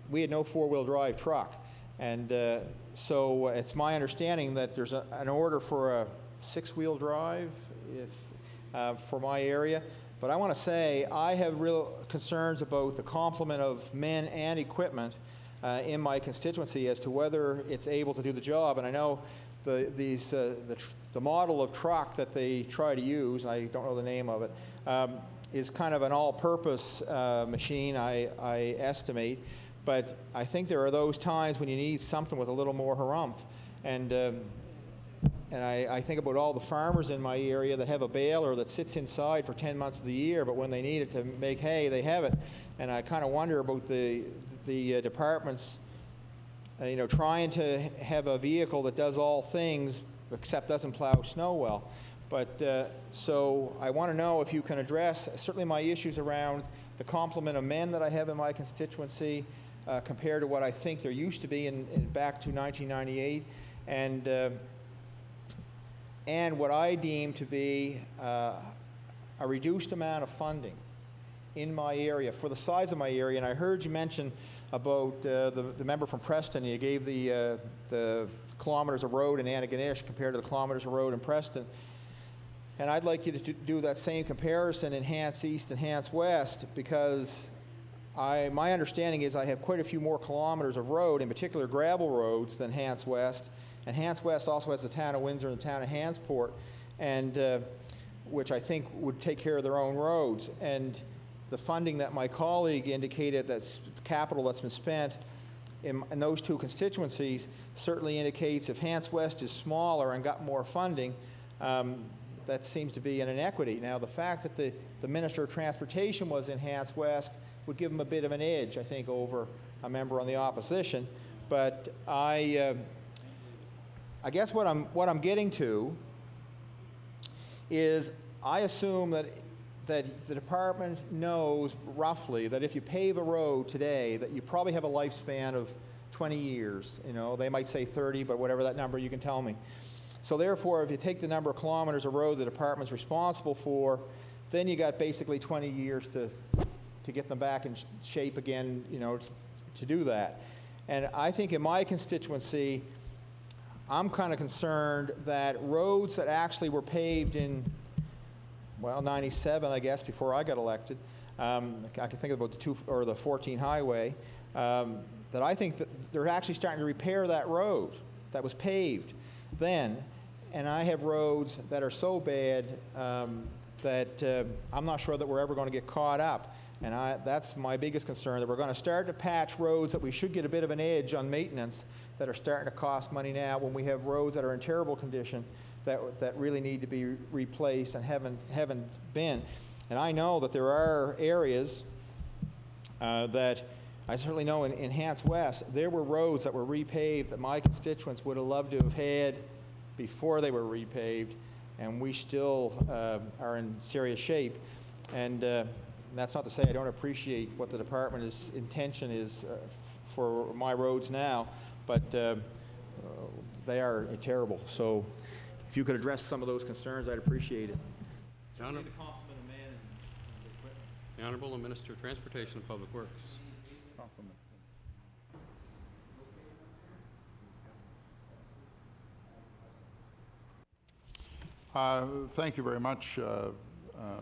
S5: we had no four-wheel drive truck. And so it's my understanding that there's an order for a 6-wheel drive for my area. But I want to say I have real concerns about the complement of men and equipment in my constituency as to whether it's able to do the job. And I know the model of truck that they try to use, and I don't know the name of it, is kind of an all-purpose machine, I estimate. But I think there are those times when you need something with a little more harumph. And I think about all the farmers in my area that have a baler that sits inside for 10 months of the year, but when they need it to make hay, they have it. And I kind of wonder about the departments, trying to have a vehicle that does all things except doesn't plow snow well. But so I want to know if you can address certainly my issues around the complement of men that I have in my constituency compared to what I think there used to be in back to 1998, and what I deem to be a reduced amount of funding in my area for the size of my area. And I heard you mention about the member from Preston. You gave the kilometers of road in Antigonish compared to the kilometers of road in Preston. And I'd like you to do that same comparison in Hants East and Hants West, because my understanding is I have quite a few more kilometers of road, in particular gravel roads, than Hants West. And Hants West also has the town of Windsor and the town of Hantsport, and which I think would take care of their own roads. And the funding that my colleague indicated, that's capital that's been spent in those two constituencies, certainly indicates if Hants West is smaller and got more funding, that seems to be an inequity. Now, the fact that the Minister of Transportation was in Hants West would give him a bit of an edge, I think, over a member on the opposition. But I guess what I'm getting to is I assume that the department knows roughly that if you pave a road today, that you probably have a lifespan of 20 years. You know, they might say 30, but whatever that number, you can tell me. So therefore, if you take the number of kilometers of road the department's responsible for, then you got basically 20 years to get them back in shape again, you know, to do that. And I think in my constituency, I'm kind of concerned that roads that actually were paved in, well, 97, I guess, before I got elected, I can think about the 14 highway, that I think that they're actually starting to repair that road that was paved then. And I have roads that are so bad that I'm not sure that we're ever going to get caught up. And that's my biggest concern, that we're going to start to patch roads that we should get a bit of an edge on maintenance that are starting to cost money now, when we have roads that are in terrible condition that really need to be replaced and haven't been. And I know that there are areas that I certainly know in Hants West, there were roads that were repaved that my constituents would have loved to have had before they were repaved, and we still are in serious shape. And that's not to say I don't appreciate what the department's intention is for my roads now, but they are terrible. So if you could address some of those concerns, I'd appreciate it.
S2: The Honourable Minister of Transportation and Public Works.
S1: Compliment. Thank you very much,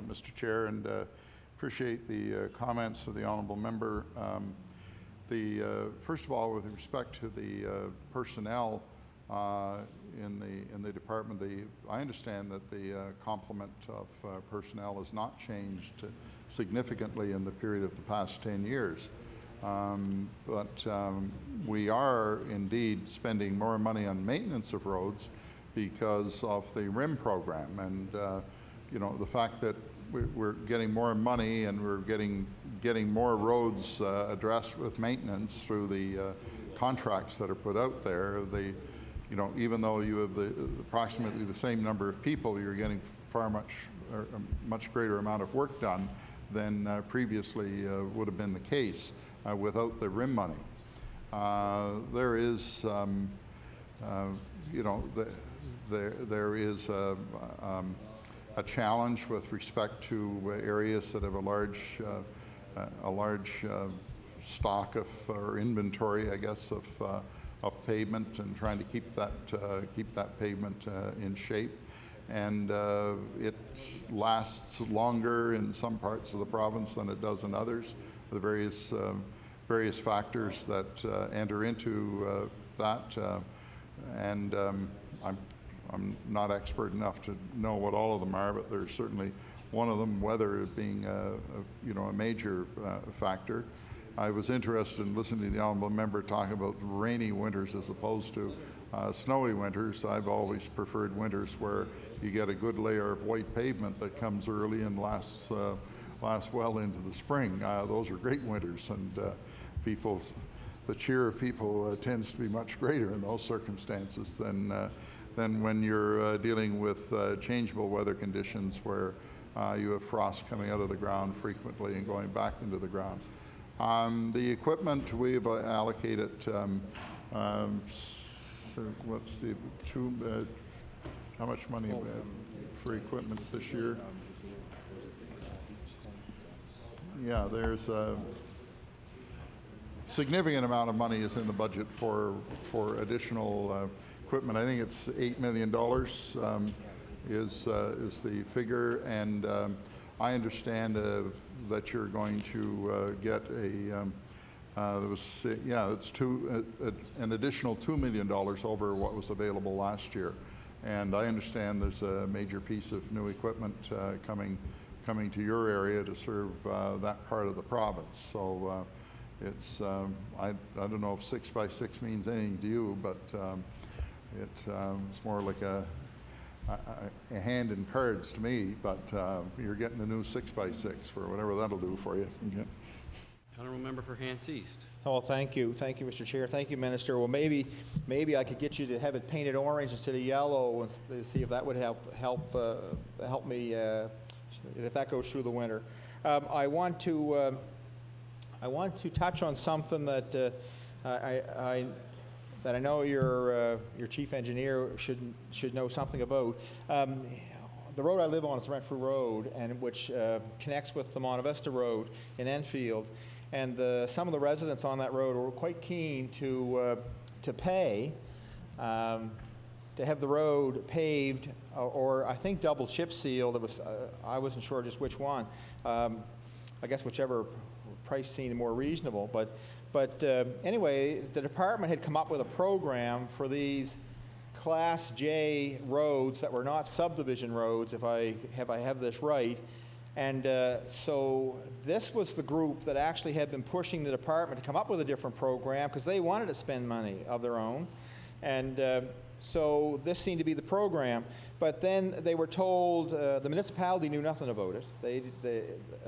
S1: Mr. Chair, and appreciate the comments of the honourable member. First of all, with respect to the personnel in the department, I understand that the complement of personnel has not changed significantly in the period of the past 10 years. But we are indeed spending more money on maintenance of roads because of the RIM program, and you know, the fact that we're getting more money and we're getting more roads addressed with maintenance through the contracts that are put out there. You know, even though you have approximately the same number of people, you're getting a much greater amount of work done than previously would have been the case without the RIM money. There is, you know, there is a challenge with respect to areas that have a large stock of, or inventory, I guess, of pavement, and trying to keep that pavement in shape. And it lasts longer in some parts of the province than it does in others. The various factors that enter into that, and I'm not expert enough to know what all of them are, but there's certainly one of them, weather being you know, a major factor. I was interested in listening to the honourable member talking about rainy winters as opposed to snowy winters. I've always preferred winters where you get a good layer of white pavement that comes early and lasts well into the spring. Those are great winters, and the cheer of people tends to be much greater in those circumstances than when you're dealing with changeable weather conditions where you have frost coming out of the ground frequently and going back into the ground. The equipment we've allocated, so what's the how much money for equipment this year? Yeah, there's a significant amount of money is in the budget for additional equipment. I think it's $8 million is the figure, and I understand that you're going to get it's an additional $2 million over what was available last year, and I understand there's a major piece of new equipment coming to your area to serve that part of the province. So it's I don't know if 6 by 6 means anything to you, but it's more like a hand in cards to me, but you're getting a new 6 by 6 for whatever that'll do for you. Okay.
S2: Honourable member for Hants East.
S5: Oh, thank you, Mr. Chair. Thank you, Minister. Well, maybe I could get you to have it painted orange instead of yellow, and see if that would help me if that goes through the winter. I want to touch on something that I know your chief engineer should know something about. The road I live on is Renfrew Road, and which connects with the Monte Vista Road in Enfield. And some of the residents on that road were quite keen to pay to have the road paved, or I think double chip sealed. It was I wasn't sure just which one. I guess whichever price seemed more reasonable. But anyway, the department had come up with a program for these Class J roads that were not subdivision roads, if I have this right. And so this was the group that actually had been pushing the department to come up with a different program, because they wanted to spend money of their own. And so this seemed to be the program. But then they were told, the municipality knew nothing about it.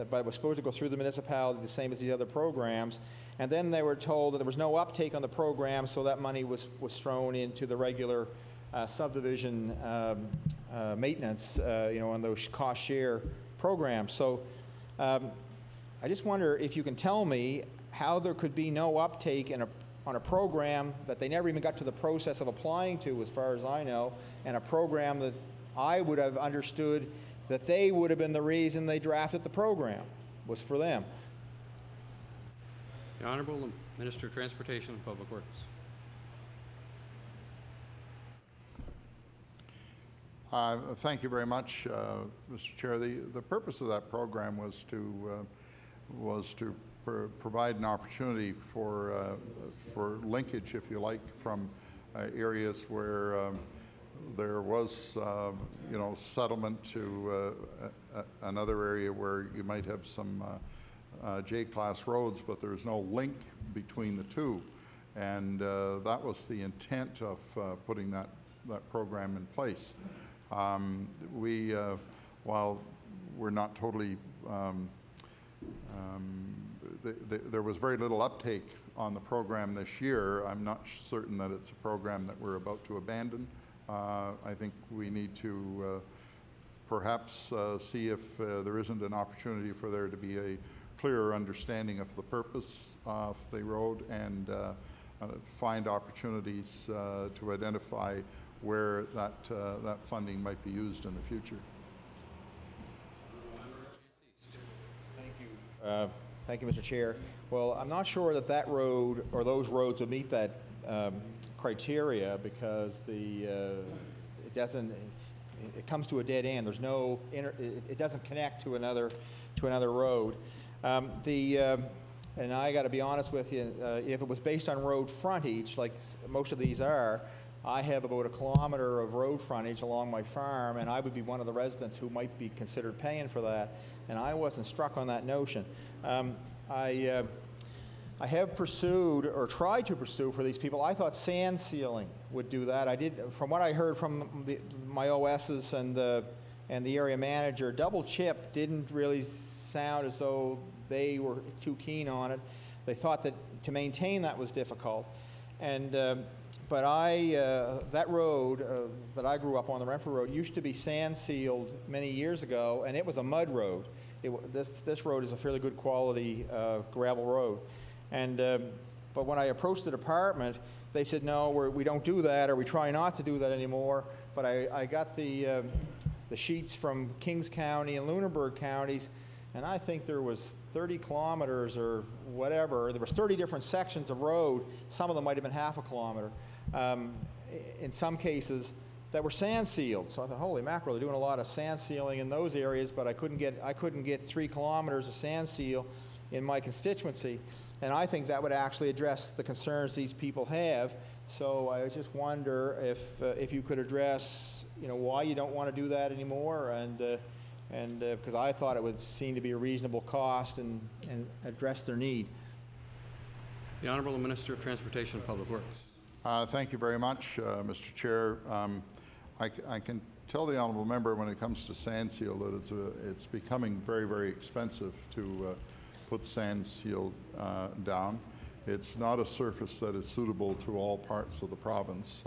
S5: But it was supposed to go through the municipality the same as the other programs. And then they were told that there was no uptake on the program, so that money was thrown into the regular subdivision maintenance, on those cost share programs. So I just wonder if you can tell me how there could be no uptake on a program that they never even got to the process of applying to, as far as I know, and a program that I would have understood that they would have been the reason they drafted the program, was for them.
S2: The Honourable Minister of Transportation and Public Works.
S1: Thank you very much, Mr. Chair. The purpose of that program was to provide an opportunity for linkage, if you like, from areas where there was, settlement to another area where you might have some J-class roads, but there's no link between the two. And that was the intent of putting that program in place. While we're not totally, there was very little uptake on the program this year. I'm not certain that it's a program that we're about to abandon. I think we need to perhaps see if there isn't an opportunity for there to be a clearer understanding of the purpose of the road, and find opportunities to identify where that funding might be used in the future.
S5: Thank you, Mr. Chair. Well, I'm not sure that road or those roads would meet that criteria, because it comes to a dead end. There's no it doesn't connect to another road. And I got to be honest with you, if it was based on road frontage, like most of these are, I have about 1 kilometer of road frontage along my farm, and I would be one of the residents who might be considered paying for that, and I wasn't struck on that notion. I have pursued, or tried to pursue, for these people. I thought sand sealing would do that. I did, from what I heard from my OSs and the area manager, double chip didn't really sound as though they were too keen on it. They thought that to maintain that was difficult. And but that road that I grew up on, the Renfrew Road, used to be sand sealed many years ago, and it was a mud road. This road is a fairly good quality gravel road. And but when I approached the department, they said, no, we don't do that, or we try not to do that anymore. But I got the sheets from Kings County and Lunenburg counties, and I think there was 30 kilometers or whatever. There was 30 different sections of road. Some of them might have been half a kilometer. In some cases, that were sand sealed. So I thought, holy mackerel, they're doing a lot of sand sealing in those areas, but I couldn't get 3 kilometers of sand seal in my constituency. And I think that would actually address the concerns these people have. So I just wonder if you could address, why you don't want to do that anymore, and because I thought it would seem to be a reasonable cost and address their need.
S2: The Honourable Minister of Transportation and Public Works.
S1: Thank you very much, Mr. Chair. I can tell the honourable member when it comes to sand seal that it's becoming very, very expensive to put sand seal down. It's not a surface that is suitable to all parts of the province.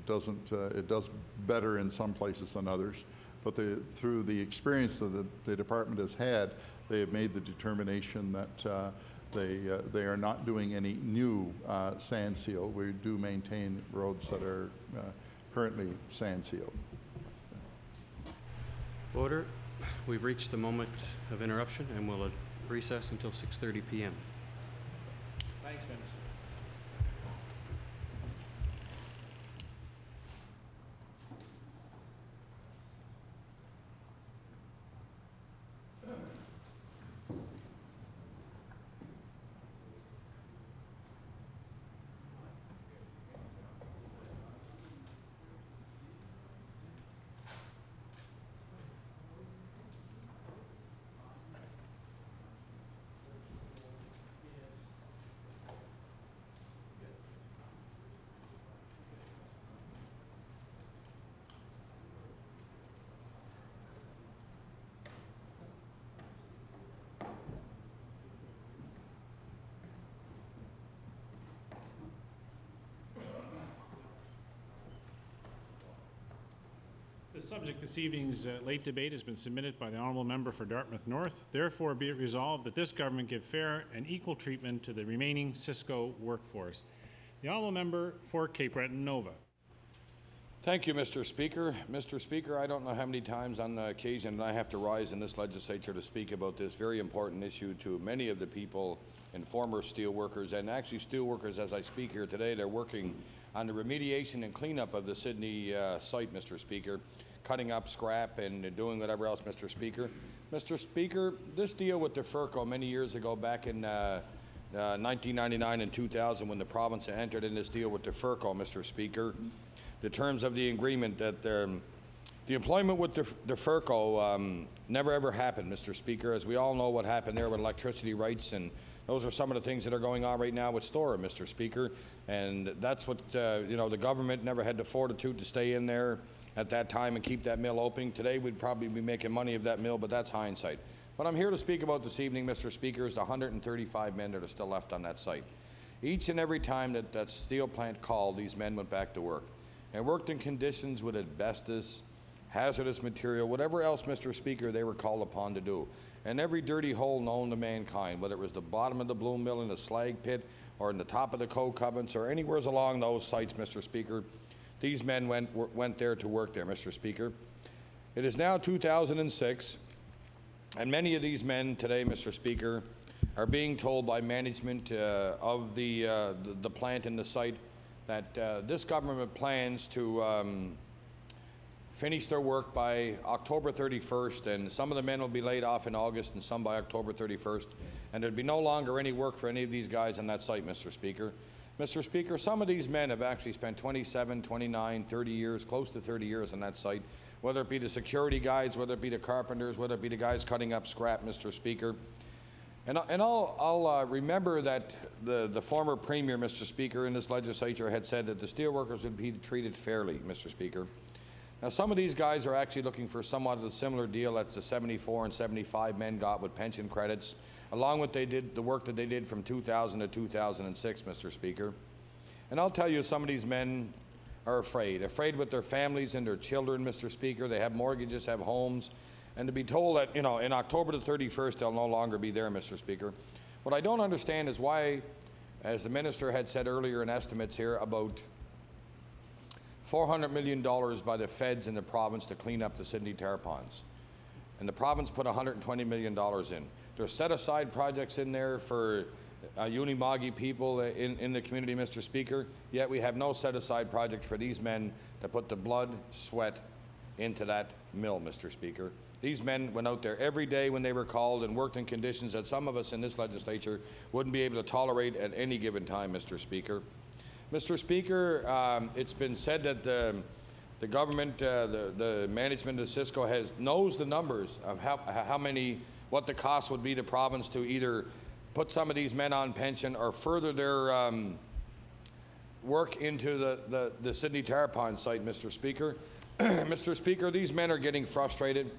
S1: It does better in some places than others, but through the experience that the department has had, they have made the determination that they are not doing any new sand seal. We do maintain roads that are currently sand sealed.
S2: Order. We've reached the moment of interruption and will recess until 6:30 p.m.
S5: Thanks, Minister.
S6: The subject this evening's late debate has been submitted by the Honourable Member for Dartmouth North. Therefore, be it resolved that this government give fair and equal treatment to the remaining Cisco workforce. The Honourable Member for Cape Breton Nova.
S7: Thank you, Mr. Speaker. Mr. Speaker, I don't know how many times on the occasion I have to rise in this legislature to speak about this very important issue to many of the people and former steel workers, and actually steel workers as I speak here today. They're working on the remediation and cleanup of the Sydney site, Mr. Speaker, cutting up scrap and doing whatever else, Mr. Speaker. Mr. Speaker, this deal with the FERCO many years ago, back in 1999 and 2000, when the province entered in this deal with the FERCO, Mr. Speaker, the terms of the agreement that the employment with the FERCO never ever happened, Mr. Speaker. As we all know what happened there with electricity rights, and those are some of the things that are going on right now with Stora, Mr. Speaker. And that's what, the government never had the fortitude to stay in there at that time and keep that mill open. Today we'd probably be making money of that mill, but that's hindsight. What I'm here to speak about this evening, Mr. Speaker, is the 135 men that are still left on that site. Each and every time that steel plant called, these men went back to work and worked in conditions with asbestos, hazardous material, whatever else, Mr. Speaker, they were called upon to do. And every dirty hole known to mankind, whether it was the bottom of the bloom mill in the slag pit or in the top of the coke ovens or anywhere along those sites, Mr. Speaker, these men went there to work there, Mr. Speaker. It is now 2006, and many of these men today, Mr. Speaker, are being told by management of the plant and the site that this government plans to finish their work by October 31st, and some of the men will be laid off in August and some by October 31st, and there'd be no longer any work for any of these guys on that site, Mr. Speaker. Mr. Speaker, some of these men have actually spent 27, 29, 30 years, close to 30 years on that site, whether it be the security guys, whether it be the carpenters, whether it be the guys cutting up scrap, Mr. Speaker. And I'll remember that the former Premier, Mr. Speaker, in this legislature had said that the steelworkers would be treated fairly, Mr. Speaker. Now, some of these guys are actually looking for somewhat of a similar deal that the 74 and 75 men got with pension credits, along with the work that they did from 2000 to 2006, Mr. Speaker. And I'll tell you, some of these men are afraid with their families and their children, Mr. Speaker. They have mortgages, have homes, and to be told that, in October the 31st, they'll no longer be there, Mr. Speaker. What I don't understand is why, as the Minister had said earlier in estimates here, about $400 million by the feds in the province to clean up the Sydney tar ponds. And the province put $120 million in. There's set-aside projects in there for Unimagi people in the community, Mr. Speaker, yet we have no set-aside project for these men to put the blood, sweat into that mill, Mr. Speaker. These men went out there every day when they were called and worked in conditions that some of us in this legislature wouldn't be able to tolerate at any given time, Mr. Speaker. Mr. Speaker, it's been said that the government, the management of Cisco knows the numbers of how many, what the cost would be to province to either put some of these men on pension or further their work into the Sydney Tarapon site, Mr. Speaker. Mr. Speaker, these men are getting frustrated.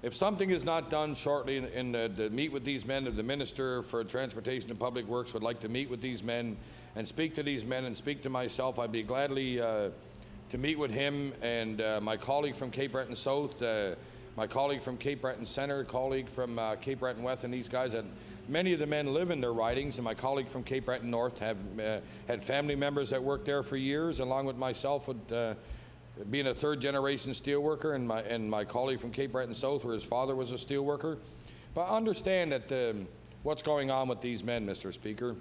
S7: If something is not done shortly in the meet with these men, if the Minister for Transportation and Public Works would like to meet with these men and speak to these men and speak to myself, I'd be gladly to meet with him and my colleague from Cape Breton South, my colleague from Cape Breton Centre, colleague from Cape Breton West, and these guys. Many of the men live in their ridings, and my colleague from Cape Breton North have had family members that worked there for years, along with myself, with being a third-generation steelworker, and my colleague from Cape Breton South, where his father was a steelworker. But understand that what's going on with these men, Mr. Speaker.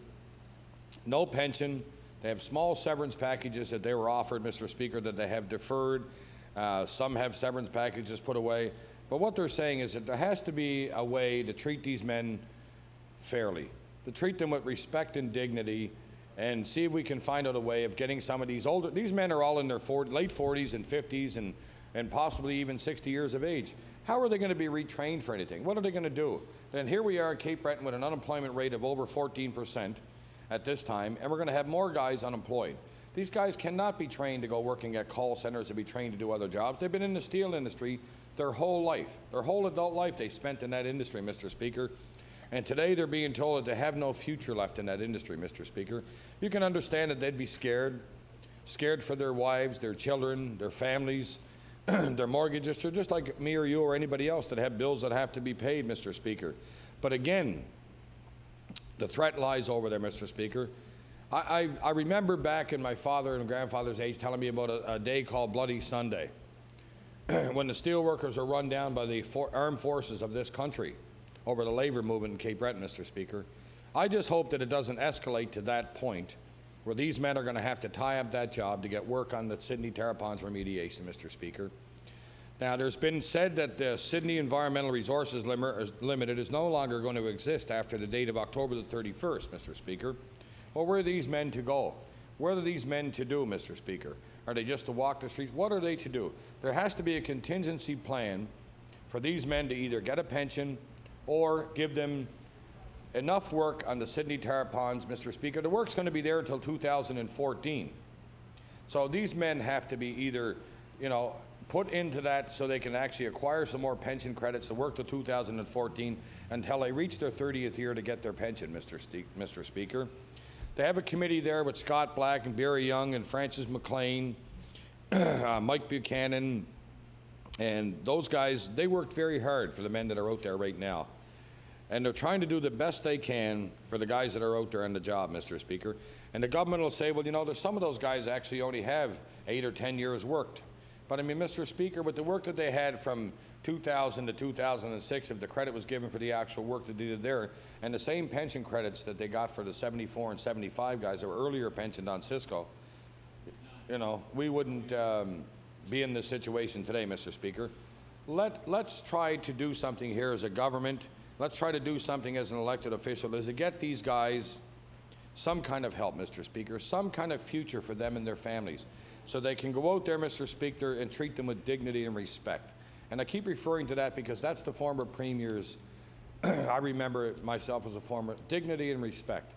S7: No pension. They have small severance packages that they were offered, Mr. Speaker, that they have deferred. Some have severance packages put away. But what they're saying is that there has to be a way to treat these men fairly, to treat them with respect and dignity, and see if we can find out a way of getting some of these men are all in their late 40s and 50s and possibly even 60 years of age. How are they going to be retrained for anything? What are they going to do? And here we are in Cape Breton with an unemployment rate of over 14% at this time, and we're going to have more guys unemployed. These guys cannot be trained to go working at call centers or be trained to do other jobs. They've been in the steel industry their whole life. Their whole adult life they spent in that industry, Mr. Speaker. And today they're being told that they have no future left in that industry, Mr. Speaker. You can understand that they'd be scared for their wives, their children, their families, their mortgages, just like me or you or anybody else that have bills that have to be paid, Mr. Speaker. But again, the threat lies over there, Mr. Speaker. I remember back in my father and grandfather's age telling me about a day called Bloody Sunday when the steelworkers were run down by the armed forces of this country over the labor movement in Cape Breton, Mr. Speaker. I just hope that it doesn't escalate to that point where these men are going to have to tie up that job to get work on the Sydney Tarapon's remediation, Mr. Speaker. Now, there's been said that the Sydney Environmental Resources Limited is no longer going to exist after the date of October the 31st, Mr. Speaker. Well, where are these men to go? What are these men to do, Mr. Speaker? Are they just to walk the streets? What are they to do? There has to be a contingency plan for these men to either get a pension or give them enough work on the Sydney Tarapons, Mr. Speaker. The work's going to be there until 2014. So these men have to be either, put into that so they can actually acquire some more pension credits to work to 2014 until they reach their 30th year to get their pension, Mr. Speaker. They have a committee there with Scott Black and Barry Young and Francis McLean, Mike Buchanan, and those guys, they worked very hard for the men that are out there right now. And they're trying to do the best they can for the guys that are out there on the job, Mr. Speaker. And the government will say, well, there's some of those guys actually only have 8 or 10 years worked. But I mean, Mr. Speaker, with the work that they had from 2000 to 2006, if the credit was given for the actual work that they did there, and the same pension credits that they got for the 74 and 75 guys that were earlier pensioned on Cisco, we wouldn't be in this situation today, Mr. Speaker. Let's try to do something here as a government. Let's try to do something as an elected official, is to get these guys some kind of help, Mr. Speaker, some kind of future for them and their families, so they can go out there, Mr. Speaker, and treat them with dignity and respect. And I keep referring to that because that's the former premier's, I remember myself as a former, dignity and respect.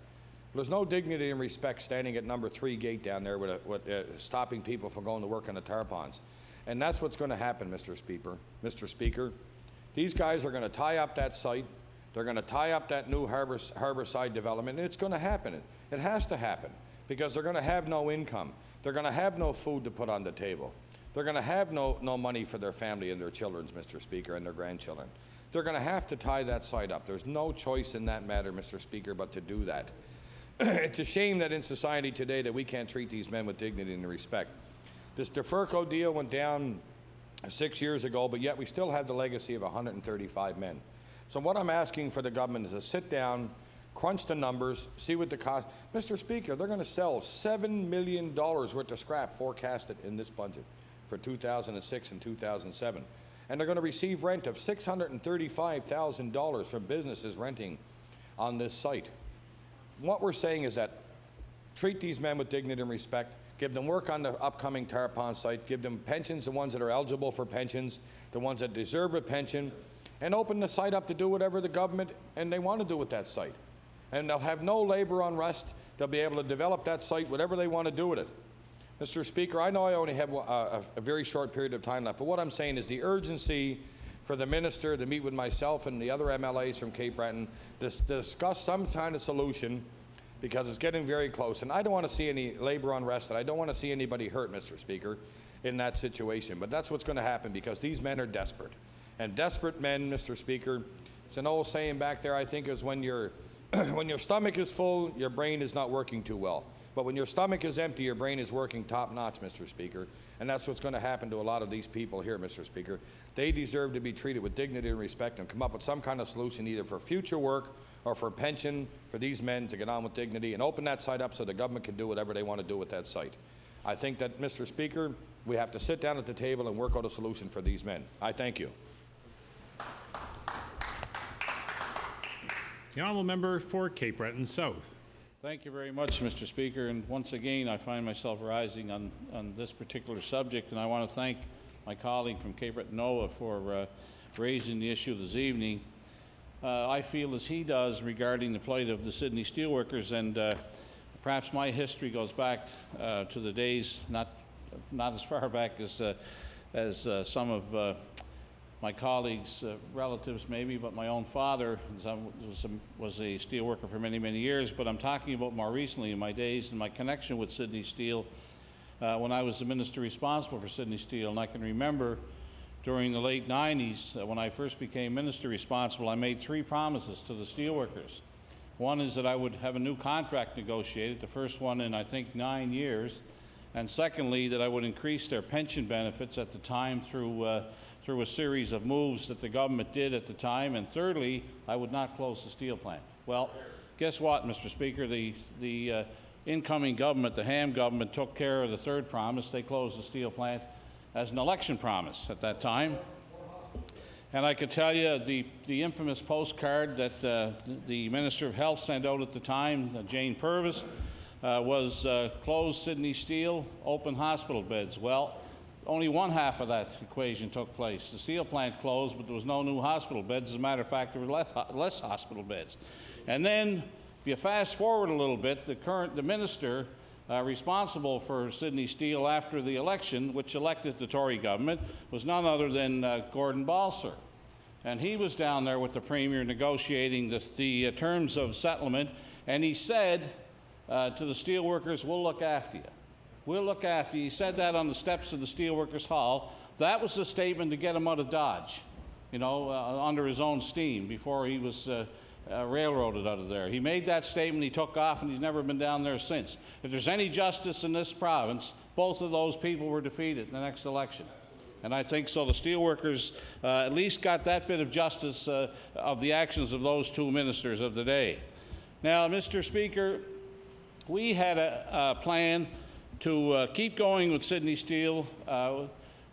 S7: There's no dignity and respect standing at number 3 gate down there with stopping people from going to work on the Tarapons. And that's what's going to happen, Mr. Speaker. These guys are going to tie up that site. They're going to tie up that new harborside development, and it's going to happen. It has to happen because they're going to have no income. They're going to have no food to put on the table. They're going to have no money for their family and their children, Mr. Speaker, and their grandchildren. They're going to have to tie that site up. There's no choice in that matter, Mr. Speaker, but to do that. It's a shame that in society today that we can't treat these men with dignity and respect. This DeFurco deal went down 6 years ago, but yet we still have the legacy of 135 men. So what I'm asking for the government is to sit down, crunch the numbers, see what the cost. Mr. Speaker, they're going to sell $7 million worth of scrap forecasted in this budget for 2006 and 2007. And they're going to receive rent of $635,000 from businesses renting on this site. What we're saying is that treat these men with dignity and respect, give them work on the upcoming Tarpon site, give them pensions, the ones that are eligible for pensions, the ones that deserve a pension, and open the site up to do whatever the government and they want to do with that site. And they'll have no labor unrest. They'll be able to develop that site, whatever they want to do with it. Mr. Speaker, I know I only have a very short period of time left, but what I'm saying is the urgency for the minister to meet with myself and the other MLAs from Cape Breton to discuss some kind of solution, because it's getting very close. And I don't want to see any labor unrest, and I don't want to see anybody hurt, Mr. Speaker, in that situation. But that's what's going to happen, because these men are desperate. And desperate men, Mr. Speaker, it's an old saying back there, I think, is when your stomach is full, your brain is not working too well. But when your stomach is empty, your brain is working top-notch, Mr. Speaker. And that's what's going to happen to a lot of these people here, Mr. Speaker. They deserve to be treated with dignity and respect and come up with some kind of solution, either for future work or for pension for these men to get on with dignity, and open that site up so the government can do whatever they want to do with that site. I think that, Mr. Speaker, we have to sit down at the table and work out a solution for these men. I thank you.
S6: The honourable member for Cape Breton South.
S8: Thank you very much, Mr. Speaker. And once again, I find myself rising on this particular subject, and I want to thank my colleague from Cape Breton Noah for raising the issue this evening. I feel as he does regarding the plight of the Sydney steelworkers, and perhaps my history goes back to the days not as far back as some of my colleagues' relatives maybe, but my own father was a steel worker for many, many years. But I'm talking about more recently in my days and my connection with Sydney Steel when I was the minister responsible for Sydney Steel. And I can remember during the late 90s, when I first became minister responsible, I made 3 promises to the steelworkers. One is that I would have a new contract negotiated, the first one in, I think, 9 years. And secondly, that I would increase their pension benefits at the time through a series of moves that the government did at the time. And thirdly, I would not close the steel plant. Well, guess what, Mr. Speaker? The incoming government, the Ham government, took care of the third promise. They closed the steel plant as an election promise at that time. And I could tell you the infamous postcard that the Minister of Health sent out at the time, Jane Purvis, was close Sydney Steel, open hospital beds. Well, only one half of that equation took place. The steel plant closed, but there was no new hospital beds. As a matter of fact, there were less hospital beds. And then, if you fast forward a little bit, the minister responsible for Sydney Steel after the election, which elected the Tory government, was none other than Gordon Balser. And he was down there with the Premier negotiating the terms of settlement, and he said to the steelworkers, "We'll look after you. We'll look after you." He said that on the steps of the Steelworkers Hall. That was the statement to get him out of Dodge, under his own steam before he was railroaded out of there. He made that statement, he took off, and he's never been down there since. If there's any justice in this province, both of those people were defeated in the next election. And I think so the steelworkers at least got that bit of justice of the actions of those 2 ministers of the day. Now, Mr. Speaker, we had a plan to keep going with Sydney Steel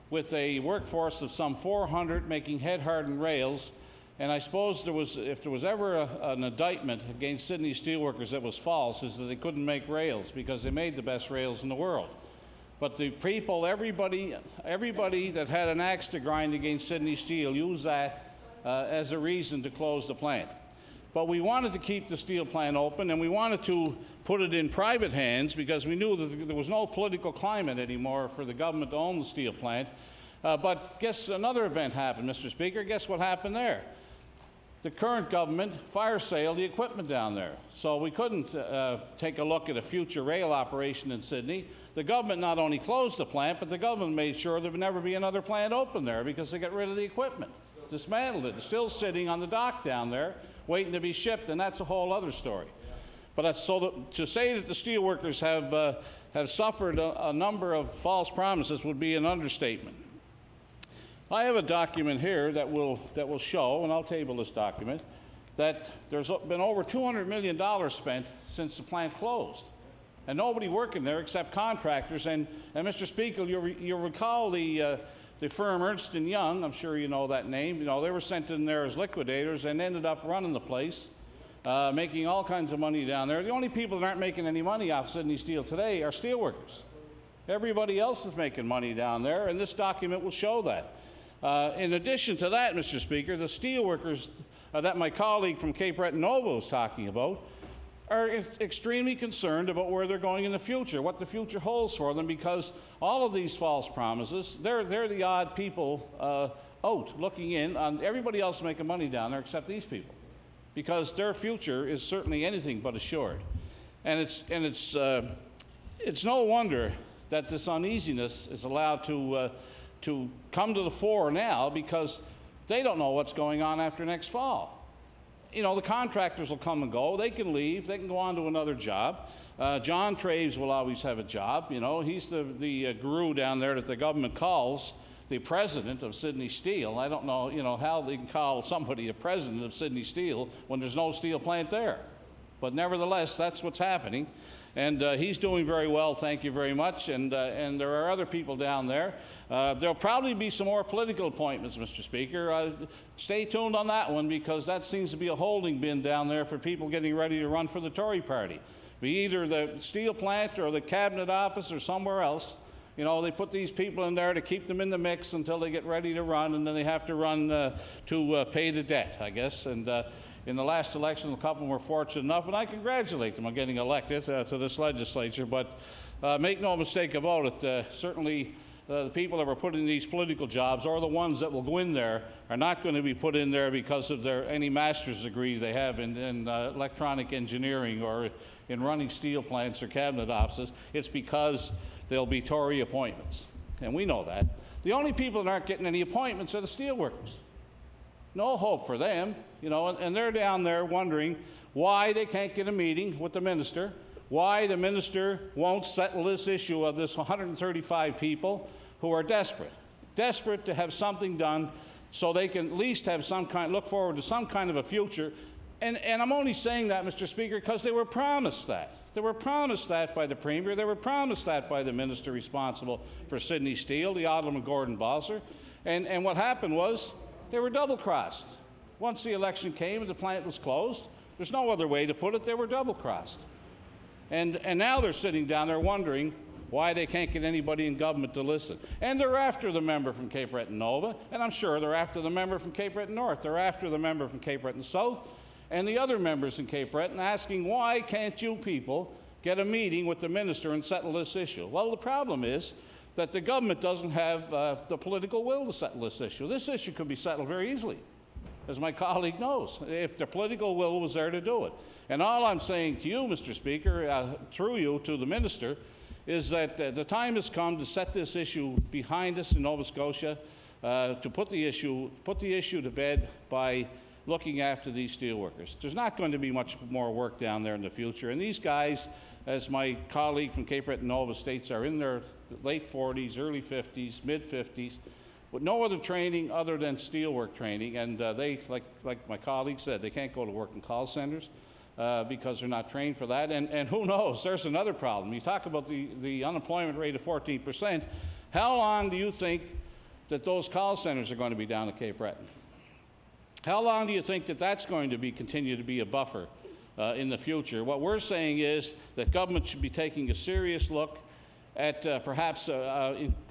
S8: with a workforce of some 400 making head-hardened rails. And I suppose if there was ever an indictment against Sydney steelworkers that was false, is that they couldn't make rails because they made the best rails in the world. But the people, everybody that had an axe to grind against Sydney Steel used that as a reason to close the plant. But we wanted to keep the steel plant open, and we wanted to put it in private hands because we knew that there was no political climate anymore for the government to own the steel plant. But guess another event happened, Mr. Speaker. Guess what happened there? The current government fire-saled the equipment down there. So we couldn't take a look at a future rail operation in Sydney. The government not only closed the plant, but the government made sure there would never be another plant open there because they got rid of the equipment, dismantled it. It's still sitting on the dock down there, waiting to be shipped, and that's a whole other story. But to say that the steelworkers have suffered a number of false promises would be an understatement. I have a document here that will show, and I'll table this document, that there's been over $200 million spent since the plant closed. And nobody working there except contractors. And Mr. Speaker, you'll recall the firm Ernst & Young, I'm sure you know that name. You know, they were sent in there as liquidators and ended up running the place, making all kinds of money down there. The only people that aren't making any money off Sydney Steel today are steelworkers. Everybody else is making money down there, and this document will show that. In addition to that, Mr. Speaker, the steelworkers that my colleague from Cape Breton Nova was talking about are extremely concerned about where they're going in the future, what the future holds for them, because all of these false promises, they're the odd people out looking in on everybody else making money down there except these people, because their future is certainly anything but assured. And it's no wonder that this uneasiness is allowed to come to the fore now, because they don't know what's going on after next fall. You know, the contractors will come and go. They can leave. They can go on to another job. John Traves will always have a job. You know, he's the guru down there that the government calls the president of Sydney Steel. I don't know, you know, how they can call somebody a president of Sydney Steel when there's no steel plant there. But nevertheless, that's what's happening. And he's doing very well, thank you very much. And there are other people down there. There'll probably be some more political appointments, Mr. Speaker. Stay tuned on that one, because that seems to be a holding bin down there for people getting ready to run for the Tory party. Be either the steel plant or the cabinet office or somewhere else. You know, they put these people in there to keep them in the mix until they get ready to run, and then they have to run to pay the debt, I guess. And in the last election, a couple of them were fortunate enough, and I congratulate them on getting elected to this legislature. But make no mistake about it, certainly the people that were put in these political jobs, or the ones that will go in there, are not going to be put in there because of any master's degree they have in electronic engineering or in running steel plants or cabinet offices. It's because there'll be Tory appointments, and we know that. The only people that aren't getting any appointments are the steelworkers. No hope for them, you know, and they're down there wondering why they can't get a meeting with the minister, why the minister won't settle this issue of this 135 people who are desperate to have something done so they can at least have look forward to some kind of a future. And I'm only saying that, Mr. Speaker, because they were promised that. They were promised that by the Premier. They were promised that by the minister responsible for Sydney Steel, the Honourable Gordon Bowser. And what happened was they were double-crossed. Once the election came and the plant was closed, there's no other way to put it, they were double-crossed. And now they're sitting down there wondering why they can't get anybody in government to listen. And they're after the member from Cape Breton Nova, and I'm sure they're after the member from Cape Breton North. They're after the member from Cape Breton South and the other members in Cape Breton, asking, why can't you people get a meeting with the minister and settle this issue? Well, the problem is that the government doesn't have the political will to settle this issue. This issue could be settled very easily, as my colleague knows, if the political will was there to do it. And all I'm saying to you, Mr. Speaker, through you to the minister, is that the time has come to set this issue behind us in Nova Scotia, to put the issue to bed by looking after these steelworkers. There's not going to be much more work down there in the future. And these guys, as my colleague from Cape Breton Nova states, are in their late 40s, early 50s, mid-50s, with no other training other than steelwork training. And they, like my colleague said, they can't go to work in call centers because they're not trained for that. And who knows, there's another problem. You talk about the unemployment rate of 14%. How long do you think that those call centers are going to be down at Cape Breton? How long do you think that that's going to continue to be a buffer in the future? What we're saying is that government should be taking a serious look at perhaps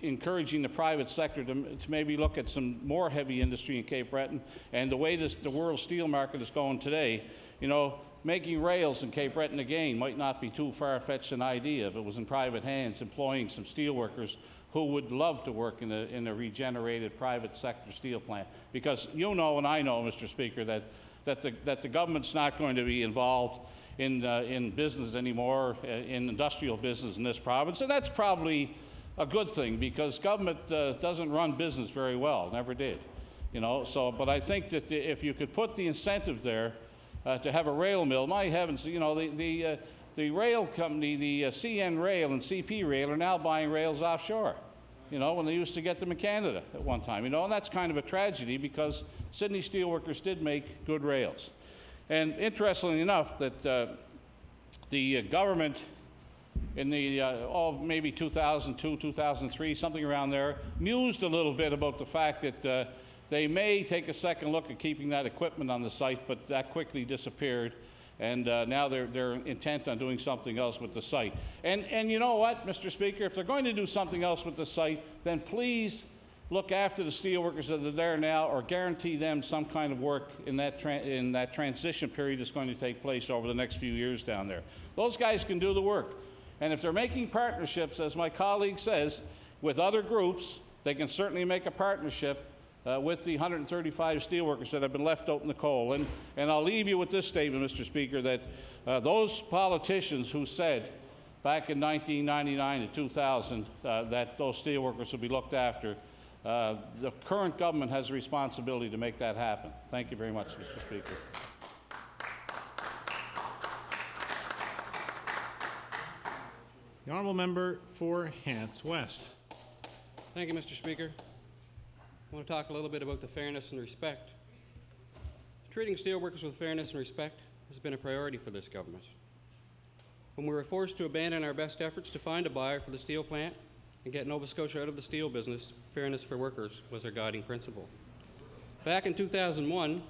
S8: encouraging the private sector to maybe look at some more heavy industry in Cape Breton. And the way the world steel market is going today, you know, making rails in Cape Breton again might not be too far-fetched an idea if it was in private hands, employing some steel workers who would love to work in a regenerated private sector steel plant. Because you know and I know, Mr. Speaker, that the government's not going to be involved in business anymore, in industrial business in this province. And that's probably a good thing, because government doesn't run business very well, never did. You know, so, but I think that if you could put the incentive there to have a rail mill, my heavens, you know, the rail company, the CN Rail and CP Rail, are now buying rails offshore, you know, when they used to get them in Canada at one time, you know, and that's kind of a tragedy, because Sydney steelworkers did make good rails. And interestingly enough, that the government in the, maybe 2002, 2003, something around there, mused a little bit about the fact that they may take a second look at keeping that equipment on the site, but that quickly disappeared. And now they're intent on doing something else with the site. And you know what, Mr. Speaker, if they're going to do something else with the site, then please look after the steelworkers that are there now, or guarantee them some kind of work in that transition period that's going to take place over the next few years down there. Those guys can do the work. And if they're making partnerships, as my colleague says, with other groups, they can certainly make a partnership with the 135 steelworkers that have been left out in the cold. And I'll leave you with this statement, Mr. Speaker, that those politicians who said back in 1999 and 2000 that those steelworkers would be looked after, the current government has a responsibility to make that happen. Thank you very much, Mr. Speaker.
S6: The honourable member for Hants West.
S2: Thank you, Mr. Speaker. I want to talk a little bit about the fairness and respect. Treating steelworkers with fairness and respect has been a priority for this government. When we were forced to abandon our best efforts to find a buyer for the steel plant and get Nova Scotia out of the steel business, fairness for workers was our guiding principle. Back in 2001,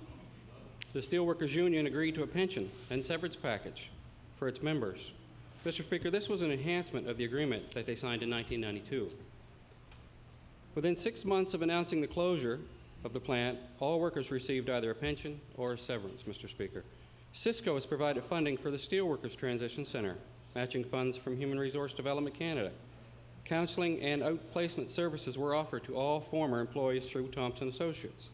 S2: the Steelworkers Union agreed to a pension and severance package for its members. Mr. Speaker, this was an enhancement of the agreement that they signed in 1992. Within 6 months of announcing the closure of the plant, all workers received either a pension or a severance, Mr. Speaker. Cisco has provided funding for the Steelworkers Transition Centre, matching funds from Human Resource Development Canada. Counseling and outplacement services were offered to all former employees through Thompson Associates.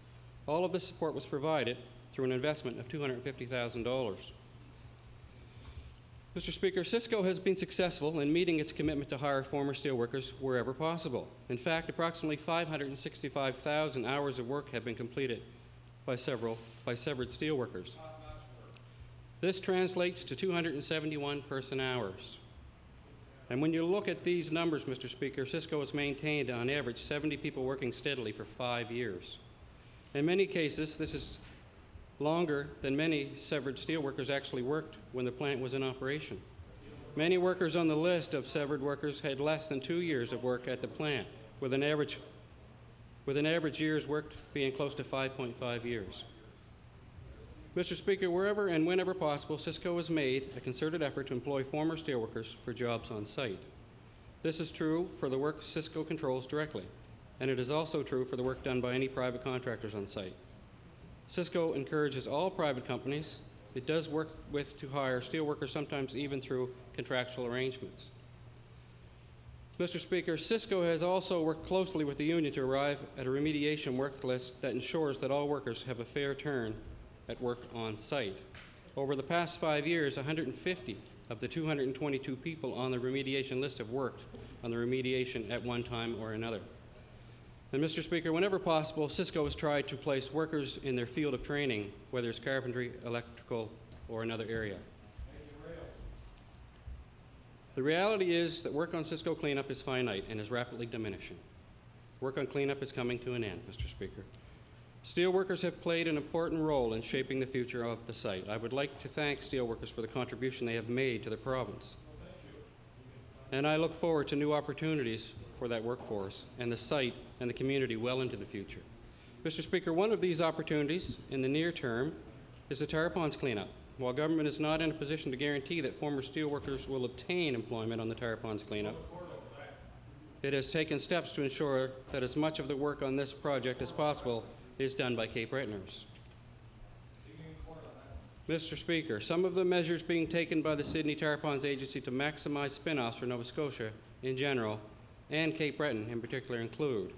S2: All of this support was provided through an investment of $250,000. Mr. Speaker, Cisco has been successful in meeting its commitment to hire former steelworkers wherever possible. In fact, approximately 565,000 hours of work have been completed by severed steelworkers. This translates to 271 person hours. And when you look at these numbers, Mr. Speaker, Cisco has maintained on average 70 people working steadily for 5 years. In many cases, this is longer than many severed steelworkers actually worked when the plant was in operation. Many workers on the list of severed workers had less than 2 years of work at the plant, with an average years worked being close to 5.5 years. Mr. Speaker, wherever and whenever possible, Cisco has made a concerted effort to employ former steelworkers for jobs on site. This is true for the work Cisco controls directly, and it is also true for the work done by any private contractors on site. Cisco encourages all private companies it does work with to hire steelworkers, sometimes even through contractual arrangements. Mr. Speaker, Cisco has also worked closely with the union to arrive at a remediation work list that ensures that all workers have a fair turn at work on site. Over the past 5 years, 150 of the 222 people on the remediation list have worked on the remediation at one time or another. And Mr. Speaker, whenever possible, Cisco has tried to place workers in their field of training, whether it's carpentry, electrical, or another area. The reality is that work on Cisco cleanup is finite and is rapidly diminishing. Work on cleanup is coming to an end, Mr. Speaker. Steelworkers have played an important role in shaping the future of the site. I would like to thank steelworkers for the contribution they have made to the province. And I look forward to new opportunities for that workforce and the site and the community well into the future. Mr. Speaker, one of these opportunities in the near term is the tar ponds cleanup. While government is not in a position to guarantee that former steelworkers will obtain employment on the tar ponds cleanup, it has taken steps to ensure that as much of the work on this project as possible is done by Cape Bretoners. Mr. Speaker, some of the measures being taken by the Sydney Tar Ponds Agency to maximize spin-offs for Nova Scotia in general and Cape Breton in particular include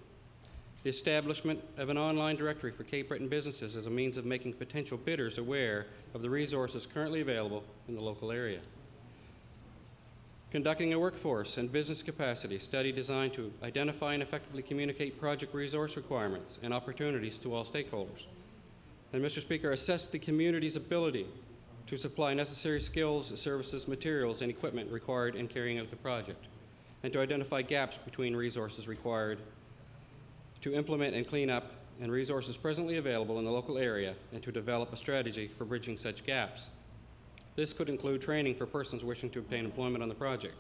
S2: the establishment of an online directory for Cape Breton businesses as a means of making potential bidders aware of the resources currently available in the local area. Conducting a workforce and business capacity study designed to identify and effectively communicate project resource requirements and opportunities to all stakeholders. And Mr. Speaker, assess the community's ability to supply necessary skills, services, materials, and equipment required in carrying out the project, and to identify gaps between resources required to implement and clean up and resources presently available in the local area and to develop a strategy for bridging such gaps. This could include training for persons wishing to obtain employment on the project.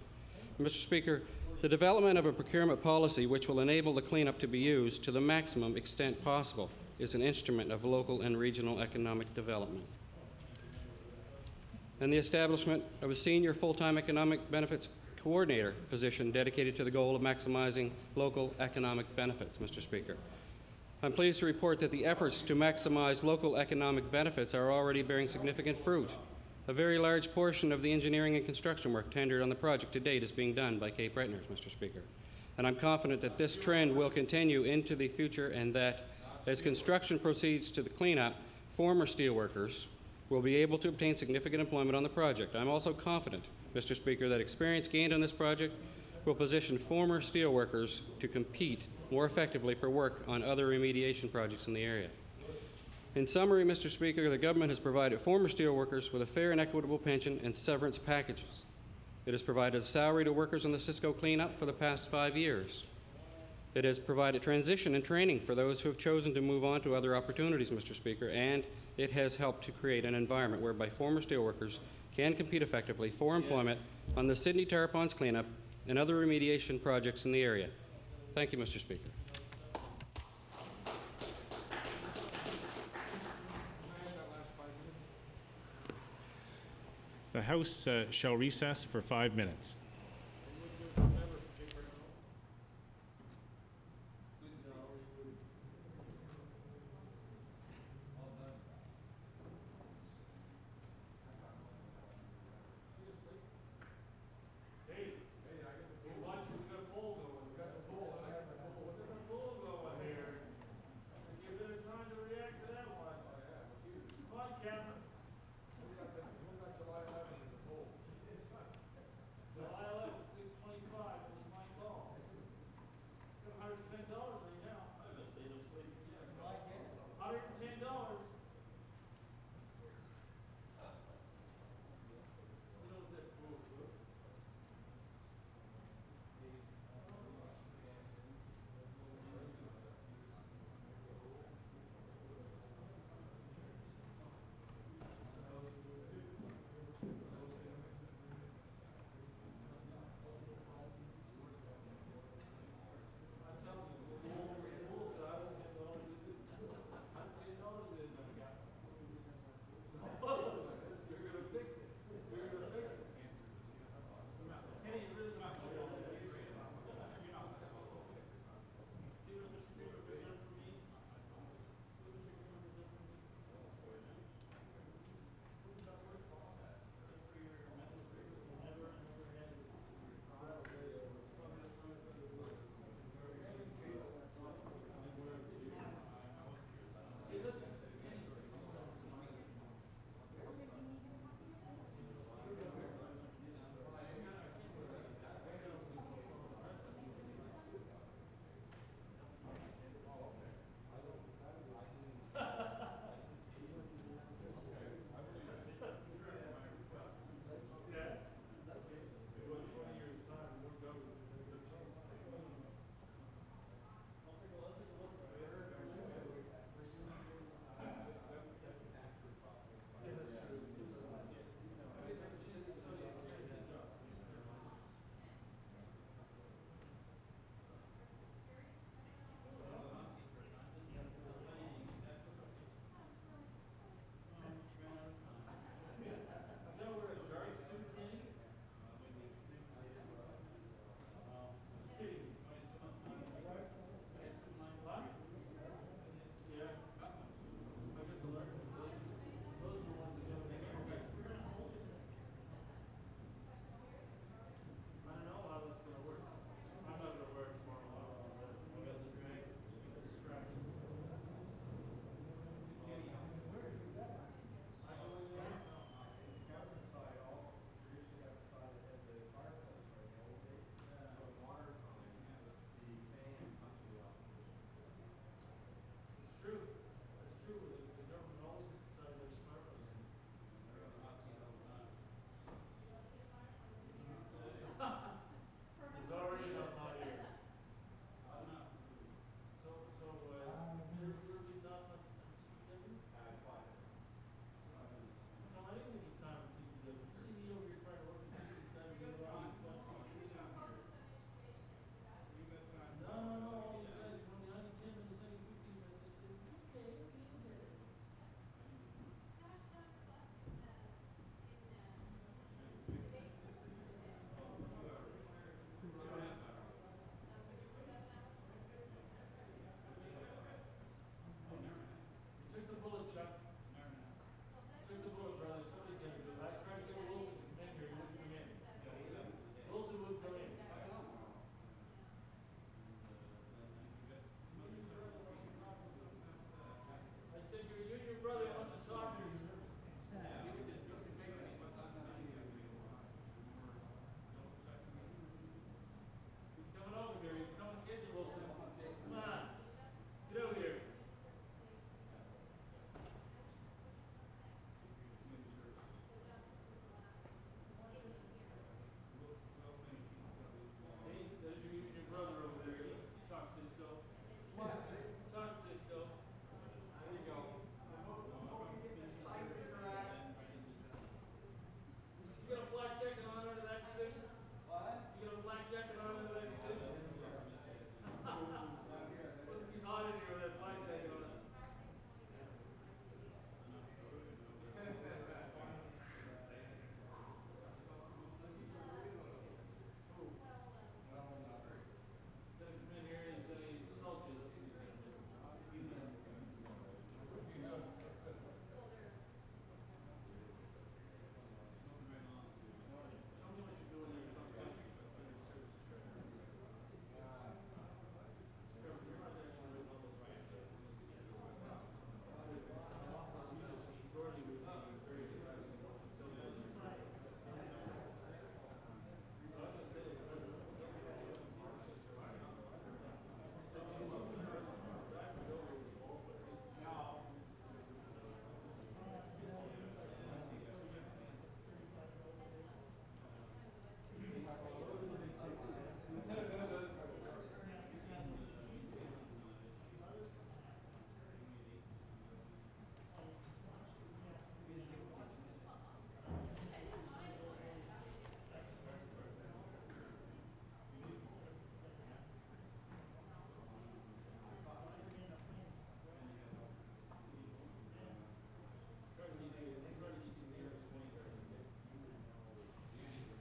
S2: Mr. Speaker, the development of a procurement policy which will enable the cleanup to be used to the maximum extent possible is an instrument of local and regional economic development. And the establishment of a senior full-time economic benefits coordinator position dedicated to the goal of maximizing local economic benefits, Mr. Speaker. I'm pleased to report that the efforts to maximize local economic benefits are already bearing significant fruit. A very large portion of the engineering and construction work tendered on the project to date is being done by Cape Bretoners, Mr. Speaker. And I'm confident that this trend will continue into the future and that as construction proceeds to the cleanup, former steelworkers will be able to obtain significant employment on the project. I'm also confident, Mr. Speaker, that experience gained on this project will position former steelworkers to compete more effectively for work on other remediation projects in the area. In summary, Mr. Speaker, the government has provided former steelworkers with a fair and equitable pension and severance packages. It has provided a salary to workers on the Cisco cleanup for the past 5 years. It has provided transition and training for those who have chosen to move on to other opportunities, Mr. Speaker, and it has helped to create an environment whereby former steelworkers can compete effectively for employment on the Sydney Tarpon's cleanup and other remediation projects in the area. Thank you, Mr. Speaker.
S6: The House shall recess for 5 minutes.
S9: July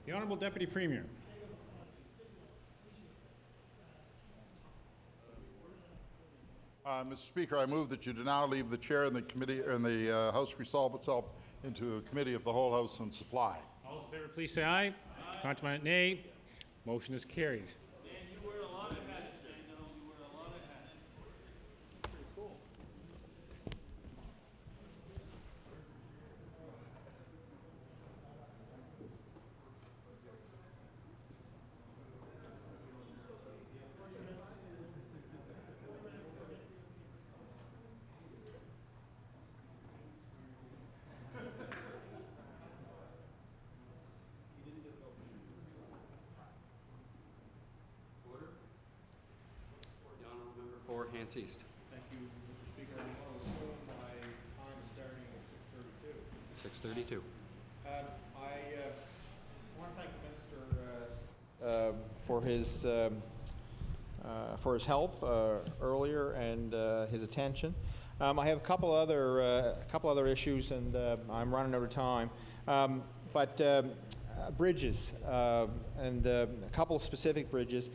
S6: The Honourable Deputy Premier.
S1: Mr. Speaker, I move that you do now leave the chair and the committee and the House resolve itself into a committee of the whole House on supply.
S6: All those in favor, please say aye. Contrary, nay. Motion is carried.
S2: The honourable member for Hants East.
S5: Thank you, Mr. Speaker. I'll assume my time is starting at 6:32.
S2: 6:32.
S5: I want to thank the minister for his help earlier and his attention. I have a couple other issues, and I'm running out of time. But bridges and a couple of specific bridges.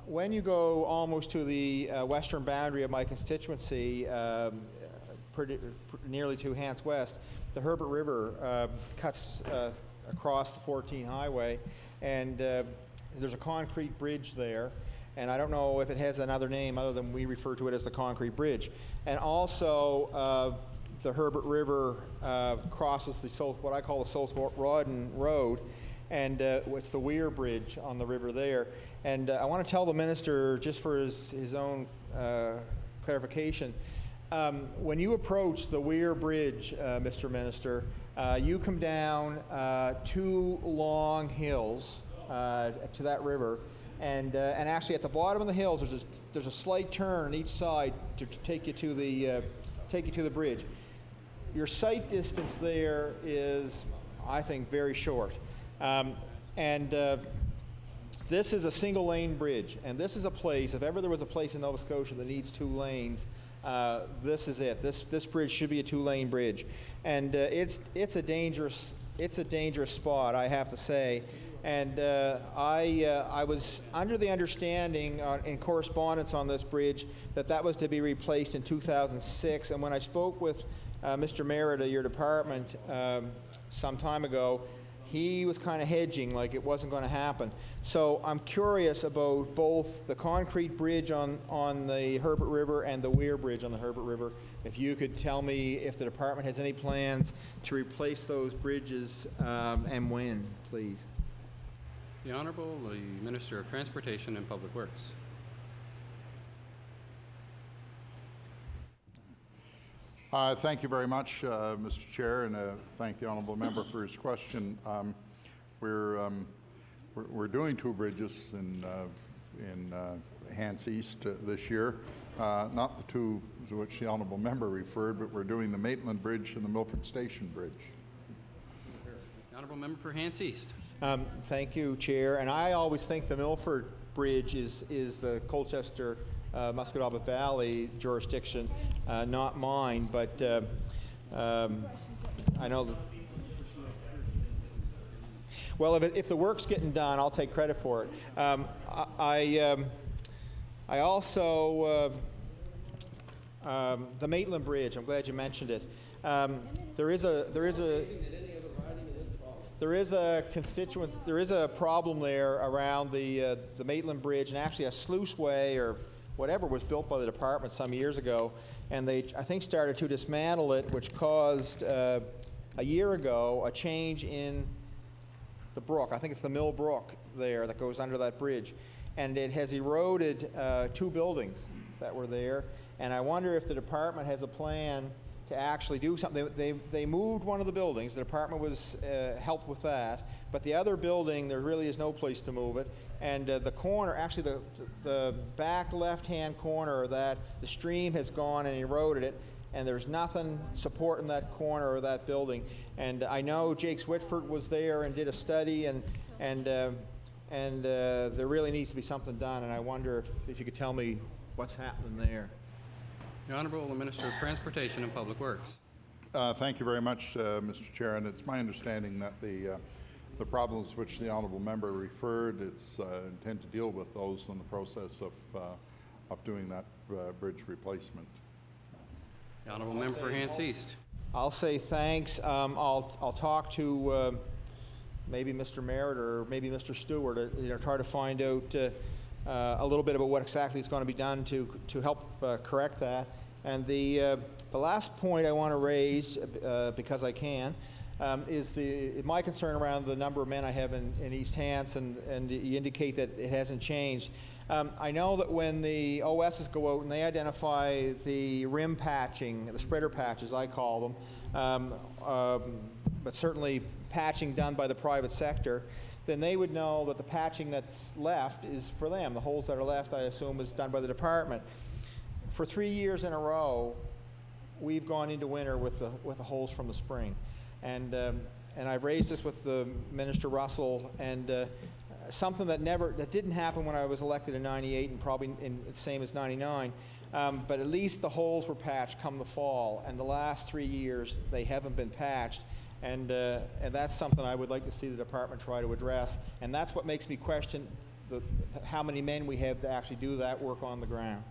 S5: When you go almost to the western boundary of my constituency, nearly to Hants West, the Herbert River cuts across the 14 highway, and there's a concrete bridge there, and I don't know if it has another name other than we refer to it as the concrete bridge. And also the Herbert River crosses the what I call the South Rawdon Road, and it's the Weir Bridge on the river there. And I want to tell the minister, just for his own clarification, when you approach the Weir Bridge, Mr. Minister, you come down two long hills to that river, and actually at the bottom of the hills there's a slight turn on each side to take you to the bridge. Your sight distance there is, I think, very short, this is a single lane bridge, and this is a place, if ever there was a place in Nova Scotia that needs two lanes, this is it. This bridge should be a two-lane bridge, and it's a dangerous spot, I have to say. And I was under the understanding in correspondence on this bridge that was to be replaced in 2006. And when I spoke with Mr. Merritt of your department some time ago, he was kind of hedging like it wasn't going to happen. So I'm curious about both the concrete bridge on the Herbert River and the Weir Bridge on the Herbert River. If you could tell me if the department has any plans to replace those bridges and when, please.
S2: The Honourable, the Minister of Transportation and Public Works.
S1: Thank you very much, Mr. Chair, and thank the honourable member for his question. We're doing two bridges in Hants East this year, not the two to which the honourable member referred, but we're doing the Maitland Bridge and the Milford Station Bridge.
S2: The honourable member for Hants East.
S5: Thank you, Chair. And I always think the Milford Bridge is the Colchester Musquodoboit Valley jurisdiction, not mine, but I know that. Well, if the work's getting done, I'll take credit for it. I also the Maitland Bridge. I'm glad you mentioned it. There is a problem there around the Maitland Bridge, and actually a sluiceway or whatever was built by the department some years ago, and they, I think, started to dismantle it, which caused a year ago a change in the brook. I think it's the Mill Brook there that goes under that bridge, and it has eroded two buildings that were there, and I wonder if the department has a plan to actually do something. They moved one of the buildings. The department was helped with that, but the other building, there really is no place to move it. And the corner, actually the back left-hand corner of that, the stream has gone and eroded it, and there's nothing supporting that corner of that building. And I know Jake Switford was there and did a study, and there really needs to be something done, and I wonder if you could tell me what's happening there.
S2: The Honourable Minister of Transportation and Public Works.
S1: Thank you very much, Mr. Chair, and it's my understanding that the the problems which the honourable member referred, it's intend to deal with those in the process of doing that bridge replacement.
S2: The honourable member for Hants East.
S5: I'll say thanks. I'll talk to maybe Mr. Merritt or maybe Mr. Stewart, try to find out a little bit about what exactly is going to be done to help correct that. And the last point I want to raise, because I can, is my concern around the number of men I have in East Hants, and you indicate that it hasn't changed. I know that when the OSs go out and they identify the rim patching, the spreader patches, I call them, but certainly patching done by the private sector, then they would know that the patching that's left is for them. The holes that are left, I assume, is done by the department. For 3 years in a row, we've gone into winter with the holes from the spring. And I've raised this with the Minister Russell, and something that didn't happen when I was elected in '98 and probably the same as '99, but at least the holes were patched come the fall, and the last 3 years they haven't been patched, and that's something I would like to see the department try to address, and that's what makes me question how many men we have to actually do that work on the ground.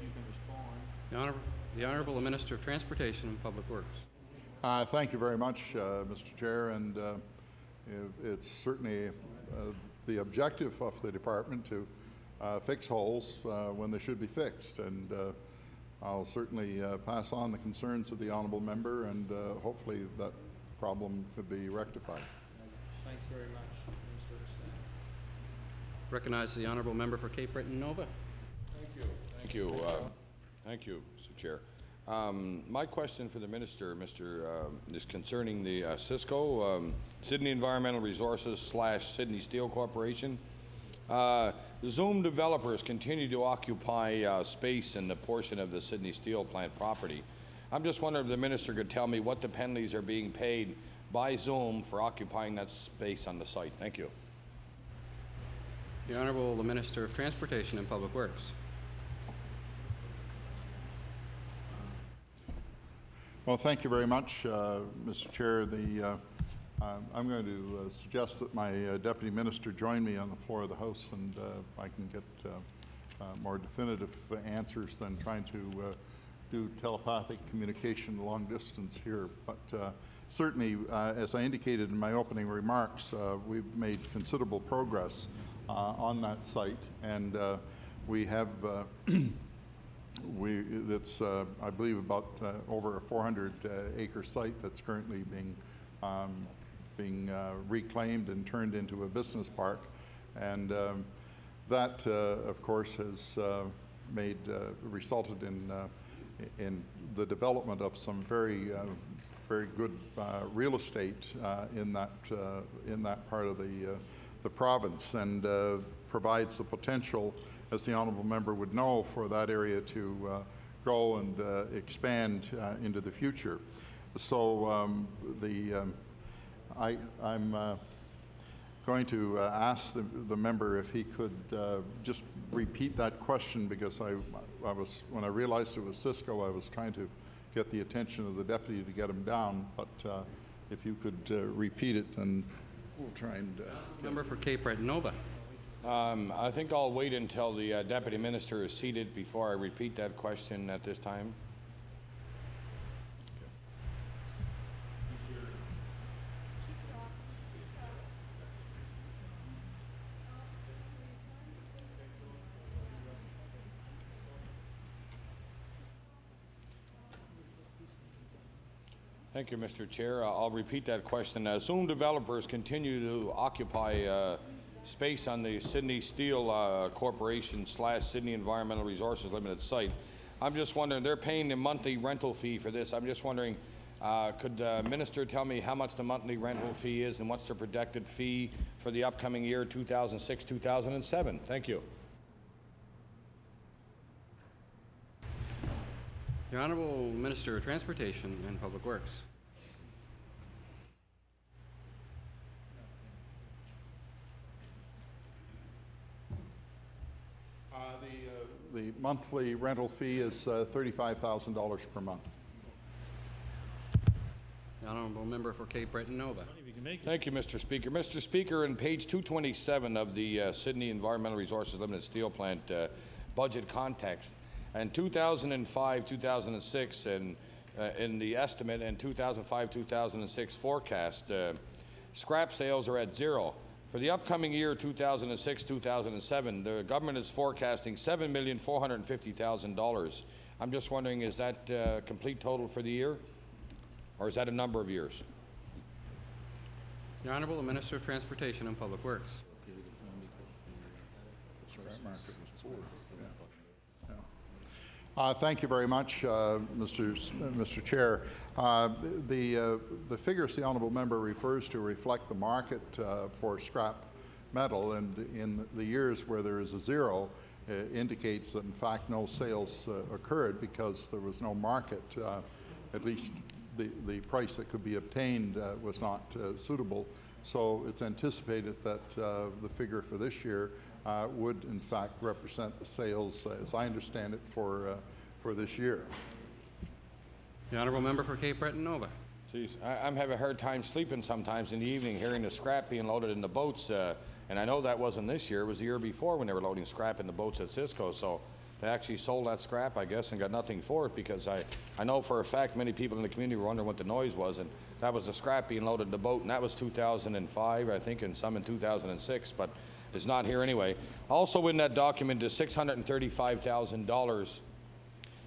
S5: You can respond.
S2: The Honourable Minister of Transportation and Public Works.
S1: Thank you very much, Mr. Chair, and it's certainly the objective of the department to fix holes when they should be fixed, and I'll certainly pass on the concerns of the honourable member, and hopefully that problem could be rectified.
S5: Thanks very much, Minister.
S2: Recognize the honourable member for Cape Breton Nova.
S7: Thank you. Thank you, Mr. Chair. My question for the minister, is concerning the Cisco, Sydney Environmental Resources / Sydney Steel Corporation. Zoom developers continue to occupy space in the portion of the Sydney Steel plant property. I'm just wondering if the minister could tell me what the penalties are being paid by Zoom for occupying that space on the site. Thank you.
S2: The Honourable Minister of Transportation and Public Works.
S1: Well, thank you very much, Mr. Chair. I'm going to suggest that my Deputy Minister join me on the floor of the House, and I can get more definitive answers than trying to do telepathic communication long distance here. But certainly, as I indicated in my opening remarks, we've made considerable progress on that site, and we have it's, I believe, about over a 400-acre site that's currently being reclaimed and turned into a business park, and that, of course, has resulted in the development of some very good real estate in that part of the province, and provides the potential, as the honourable member would know, for that area to grow and expand into the future. So I'm going to ask the member if he could just repeat that question, because when I realized it was Cisco, I was trying to get the attention of the deputy to get him down, but if you could repeat it, then we'll try and...
S2: Member for Cape Breton Nova.
S7: I think I'll wait until the Deputy Minister is seated before I repeat that question at this time. Thank you, Mr. Chair. I'll repeat that question. Zoom developers continue to occupy space on the Sydney Steel Corporation / Sydney Environmental Resources Limited site. I'm just wondering, they're paying the monthly rental fee for this. I'm just wondering, could the minister tell me how much the monthly rental fee is and what's the projected fee for the upcoming year, 2006-2007? Thank you.
S2: The Honourable Minister of Transportation and Public Works.
S1: The monthly rental fee is $35,000 per month.
S2: The honourable member for Cape Breton Nova.
S6: If you can make it.
S7: Thank you, Mr. Speaker. Mr. Speaker, on page 227 of the Sydney Environmental Resources Limited Steel Plant budget context, and 2005, 2006, and in the estimate, and 2005, 2006 forecast, scrap sales are at zero. For the upcoming year, 2006, 2007, the government is forecasting $7,450,000. I'm just wondering, is that complete total for the year, or is that a number of years?
S2: The Honourable Minister of Transportation and Public Works.
S1: Thank you very much, Mr. Chair. The figures the honourable member refers to reflect the market for scrap metal, and in the years where there is a zero, indicates that in fact no sales occurred because there was no market. At least the price that could be obtained was not suitable. So it's anticipated that the figure for this year would in fact represent the sales, as I understand it, for this year.
S2: The honourable member for Cape Breton Nova.
S7: Jeez, I'm having a hard time sleeping sometimes in the evening hearing the scrap being loaded in the boats, and I know that wasn't this year, it was the year before when they were loading scrap in the boats at Cisco, so they actually sold that scrap, I guess, and got nothing for it, because I know for a fact many people in the community were wondering what the noise was, and that was the scrap being loaded in the boat, and that was 2005, I think, and some in 2006, but it's not here anyway. Also in that document is $635,000.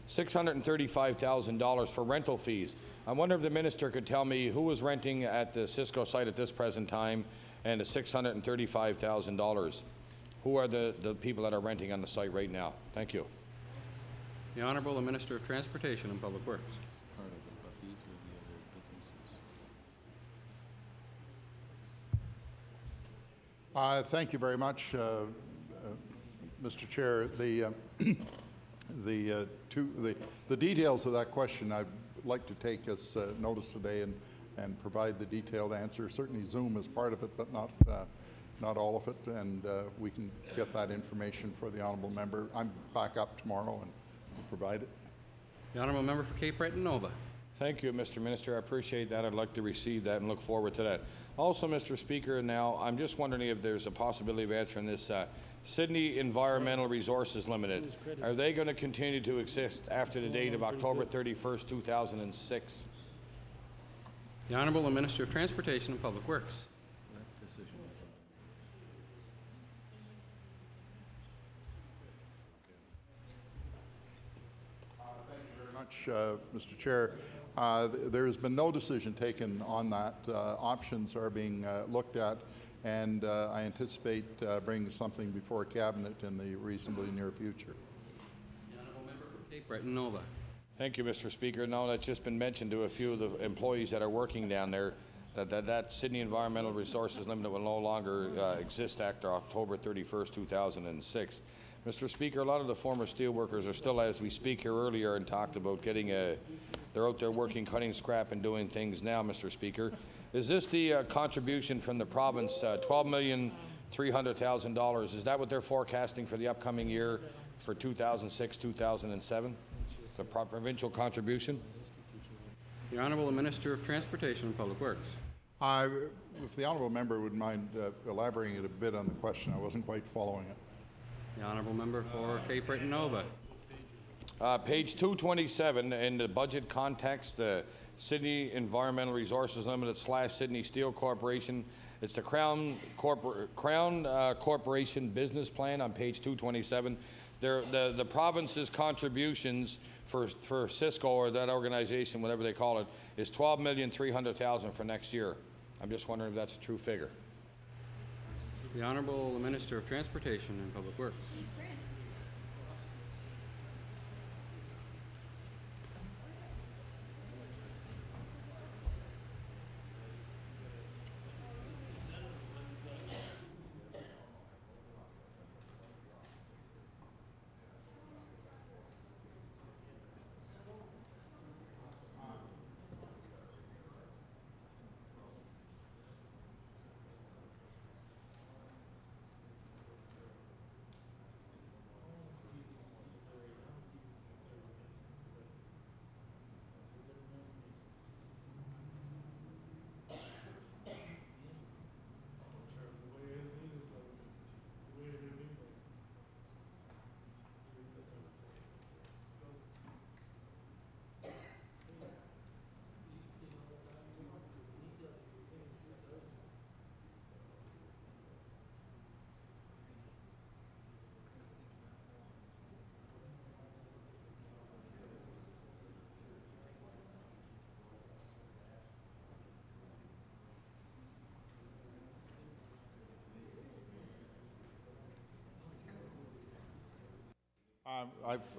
S7: $635,000 for rental fees. I wonder if the minister could tell me who was renting at the Cisco site at this present time, and the $635,000. Who are the people that are renting on the site right now? Thank you.
S2: The Honourable Minister of Transportation and Public Works.
S1: Thank you very much, Mr. Chair. The details of that question I'd like to take as notice today and provide the detailed answer. Certainly Zoom is part of it, but not all of it, and we can get that information for the honourable member. I'm back up tomorrow and will provide it.
S2: The honourable member for Cape Breton Nova.
S7: Thank you, Mr. Minister. I appreciate that. I'd like to receive that and look forward to that. Also, Mr. Speaker, now I'm just wondering if there's a possibility of answering this. Sydney Environmental Resources Limited, are they going to continue to exist after the date of October 31st, 2006?
S2: The Honourable Minister of Transportation and Public Works.
S1: Much, Mr. Chair. There has been no decision taken on that. Options are being looked at, and I anticipate bringing something before Cabinet in the reasonably near future.
S2: The honourable member for Cape Breton Nova.
S7: Thank you, Mr. Speaker. No, that's just been mentioned to a few of the employees that are working down there, that Sydney Environmental Resources Limited will no longer exist after October 31st, 2006. Mr. Speaker, a lot of the former steelworkers are still, as we speak here earlier, and talked about getting they're out there working, cutting scrap and doing things now, Mr. Speaker. Is this the contribution from the province, $12,300,000? Is that what they're forecasting for the upcoming year for 2006, 2007? The provincial contribution?
S2: The Honourable Minister of Transportation and Public Works.
S1: If the honourable member would mind elaborating it a bit on the question, I wasn't quite following it.
S2: The honourable member for Cape Breton Nova.
S7: Page 227 in the budget context, the Sydney Environmental Resources Limited / Sydney Steel Corporation. It's the Crown Corporation business plan on page 227. The province's contributions for Cisco or that organization, whatever they call it, is $12,300,000 for next year. I'm just wondering if that's a true figure.
S2: The Honourable Minister of Transportation and Public Works.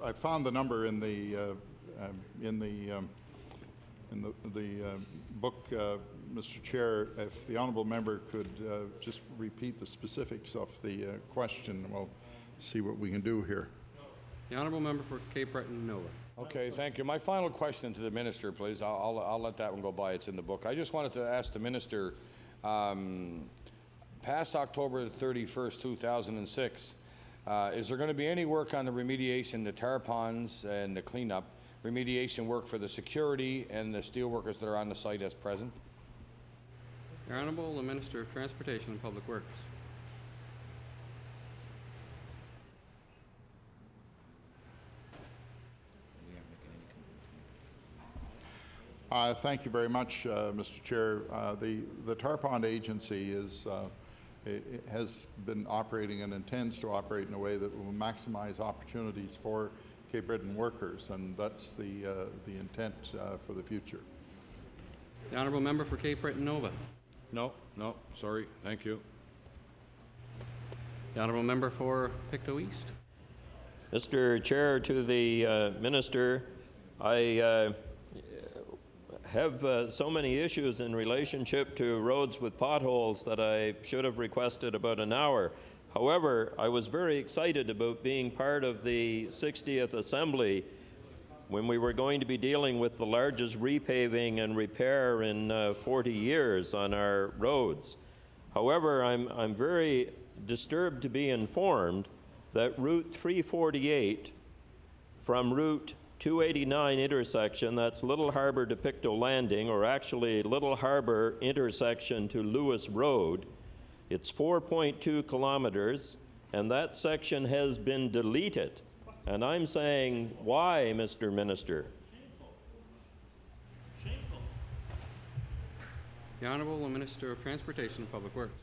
S1: I've found the number in the book, Mr. Chair. If the honourable member could just repeat the specifics of the question, we'll see what we can do here.
S2: The honourable member for Cape Breton Nova.
S7: Okay, thank you. My final question to the minister, please. I'll let that one go by. It's in the book. I just wanted to ask the minister, past October 31st, 2006, is there going to be any work on the remediation, the tar ponds and the cleanup, remediation work for the security and the steel workers that are on the site as present?
S2: The Honourable the Minister of Transportation and Public Works.
S1: Thank you very much, Mr. Chair. The Tar Pond Agency has been operating and intends to operate in a way that will maximize opportunities for Cape Breton workers, and that's the intent for the future.
S2: The Honourable Member for Cape Breton Nova.
S7: No, sorry. Thank you.
S2: The Honourable Member for Pictou East.
S9: Mr. Chair, to the Minister, I have so many issues in relationship to roads with potholes that I should have requested about an hour. However, I was very excited about being part of the 60th Assembly when we were going to be dealing with the largest repaving and repair in 40 years on our roads. However, I'm very disturbed to be informed that Route 348 from Route 289 intersection, that's Little Harbour to Pictou Landing, or actually Little Harbour intersection to Lewis Road, it's 4.2 kilometers, and that section has been deleted. And I'm saying, why, Mr. Minister?
S2: Shameful. The Honourable the Minister of Transportation and Public Works.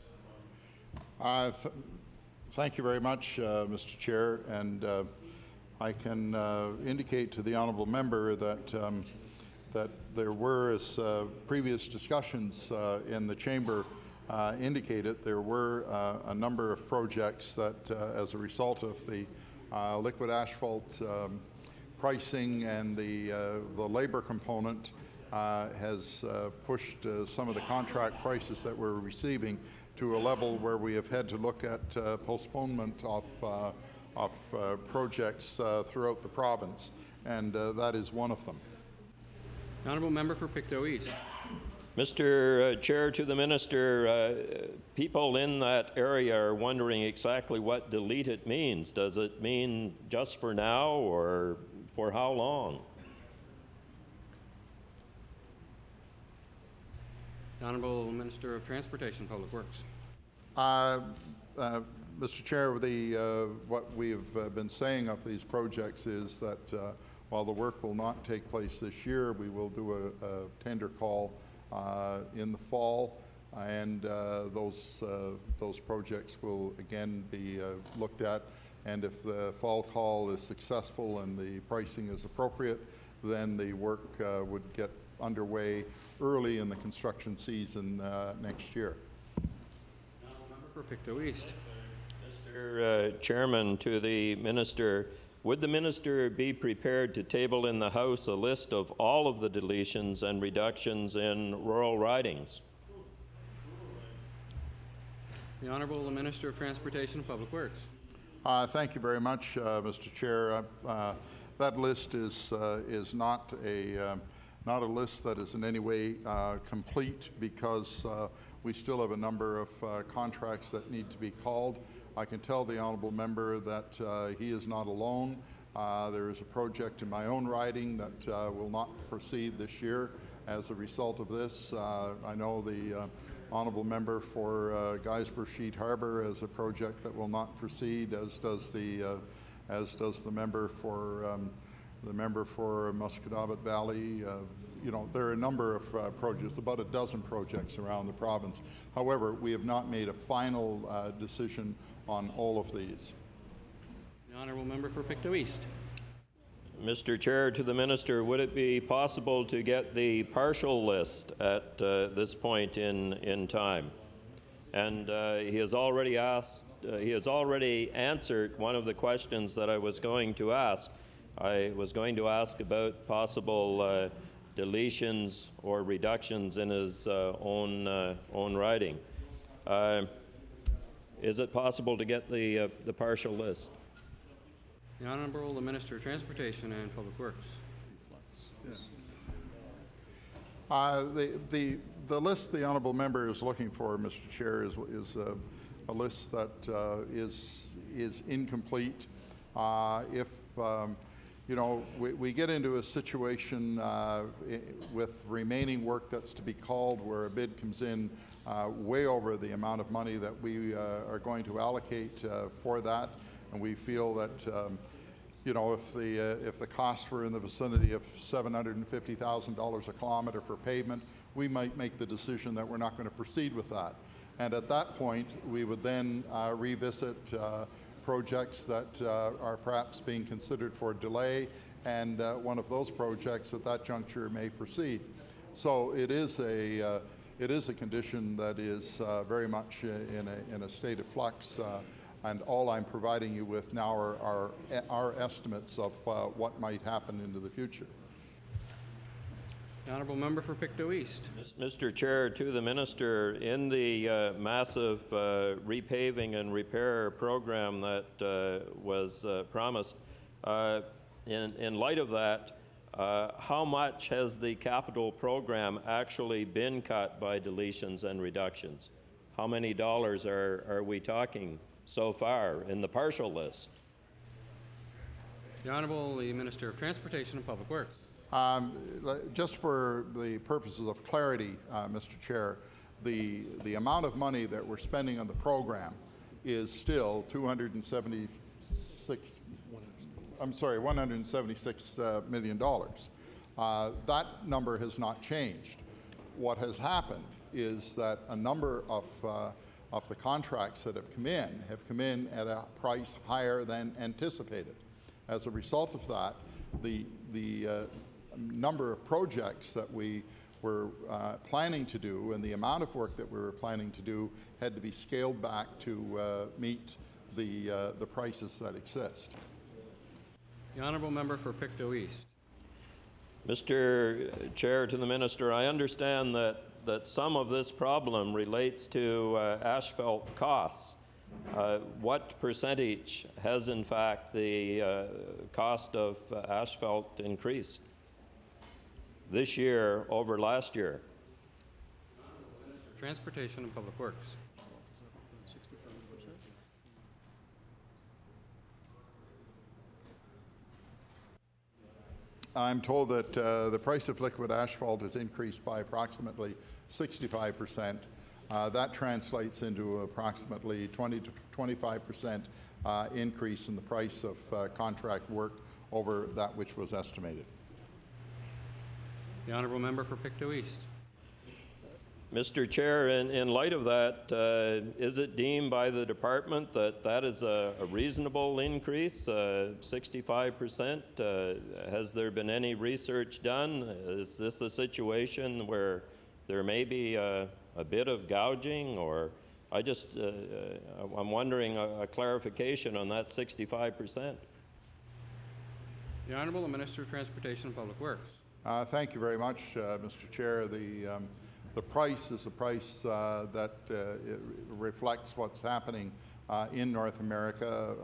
S1: Thank you very much, Mr. Chair, and I can indicate to the honourable member that that there were, as previous discussions in the chamber indicated, there were a number of projects that, as a result of the liquid asphalt pricing and the labour component, has pushed some of the contract prices that we're receiving to a level where we have had to look at postponement of projects throughout the province, and that is one of them.
S2: The Honourable Member for Pictou East.
S9: Mr. Chair, to the Minister, people in that area are wondering exactly what deleted means. Does it mean just for now, or for how long?
S2: The Honourable Minister of Transportation and Public Works.
S1: Mr. Chair, what we've been saying of these projects is that while the work will not take place this year, we will do a tender call in the fall, and those projects will again be looked at. And if the fall call is successful and the pricing is appropriate, then the work would get underway early in the construction season next year.
S2: Member for Pictou East.
S9: Mr. Chairman, to the Minister, would the Minister be prepared to table in the House a list of all of the deletions and reductions in rural ridings?
S2: The Honourable Minister of Transportation and Public Works.
S1: Thank you very much, Mr. Chair. That list is not a list that is in any way complete, because we still have a number of contracts that need to be called. I can tell the honourable member that he is not alone. There is a project in my own riding that will not proceed this year as a result of this. I know the honourable member for Guysborough Harbour has a project that will not proceed, as does the member for Musquodoboit Valley. You know, there are a number of projects, about a dozen projects around the province. However, we have not made a final decision on all of these.
S2: The Honourable Member for Pictou East.
S9: Mr. Chair, to the Minister, would it be possible to get the partial list at this point in time? And he has already asked he has already answered one of the questions that I was going to ask. I was going to ask about possible deletions or reductions in his own writing. Is it possible to get the partial list?
S2: The Honourable the Minister of Transportation and Public Works.
S1: The list the honourable member is looking for, Mr. Chair, is a list that is incomplete. If you know, we get into a situation with remaining work that's to be called where a bid comes in way over the amount of money that we are going to allocate for that, and we feel that you know, if the costs were in the vicinity of $750,000 a kilometre for pavement, we might make the decision that we're not going to proceed with that. And at that point, we would then revisit projects that are perhaps being considered for delay, and one of those projects at that juncture may proceed. So it is a condition that is very much in a state of flux. And all I'm providing you with now are our estimates of what might happen into the future.
S2: The Honourable Member for Pictou East.
S9: Mr. Chair, to the Minister, in the massive repaving and repair program that was promised, in light of that, how much has the capital program actually been cut by deletions and reductions? How many dollars are we talking so far in the partial list?
S2: The Honourable the Minister of Transportation and Public Works.
S1: Just for the purposes of clarity, Mr. Chair, the amount of money that we're spending on the program is still $176 million. That number has not changed. What has happened is that a number of the contracts that have come in at a price higher than anticipated. As a result of that, the number of projects that we were planning to do and the amount of work that we were planning to do had to be scaled back to meet the prices that exist.
S2: The Honourable Member for Pictou East.
S9: Mr. Chair, to the Minister, I understand that some of this problem relates to asphalt costs. What percentage has in fact the cost of asphalt increased this year over last year?
S2: Transportation and Public Works.
S1: I'm told that the price of liquid asphalt has increased by approximately 65%. That translates into approximately 20 to 25% increase in the price of contract work over that which was estimated.
S2: The Honourable Member for Pictou East.
S9: Mr. Chair, in light of that, is it deemed by the department that that is a reasonable increase, 65%? Has there been any research done? Is this a situation where there may be a bit of gouging, or I'm wondering a clarification on that 65%.
S2: The Honourable the Minister of Transportation and Public Works.
S1: Thank you very much, Mr. Chair. The price is a price that reflects what's happening in North America.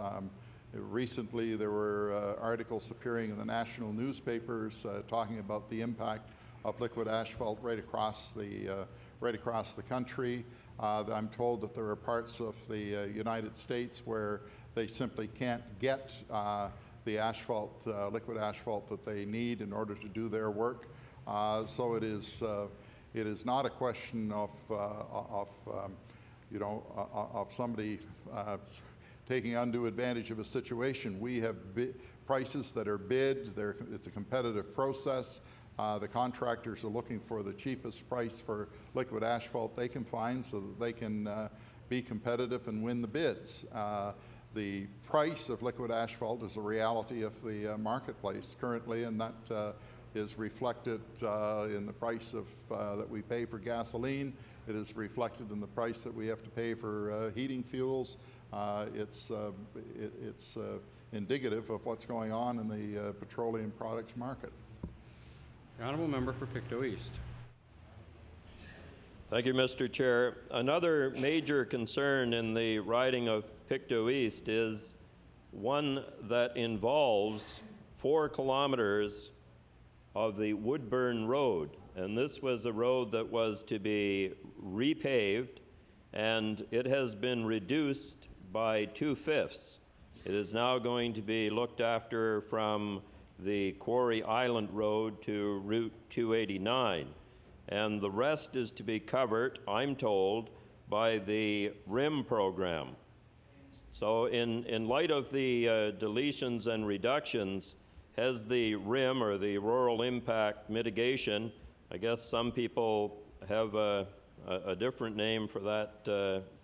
S1: Recently, there were articles appearing in the national newspapers talking about the impact of liquid asphalt right across the country. I'm told that there are parts of the United States where they simply can't get the asphalt, liquid asphalt that they need in order to do their work. So it is not a question of somebody taking undue advantage of a situation. We have prices that are bid. It's a competitive process. The contractors are looking for the cheapest price for liquid asphalt they can find so that they can be competitive and win the bids. The price of liquid asphalt is a reality of the marketplace currently, and that is reflected in the price of, that we pay for gasoline. It is reflected in the price that we have to pay for heating fuels. It's indicative of what's going on in the petroleum products market.
S2: The honourable member for Pictou East.
S9: Thank you, Mr. Chair. Another major concern in the riding of Pictou East is one that involves 4 kilometers of the Woodburn Road. And this was a road that was to be repaved, and it has been reduced by 2/5. It is now going to be looked after from the Quarry Island Road to Route 289. And the rest is to be covered, I'm told, by the RIM program. So in light of the deletions and reductions, has the RIM, or the Rural Impact Mitigation, I guess some people have a different name for that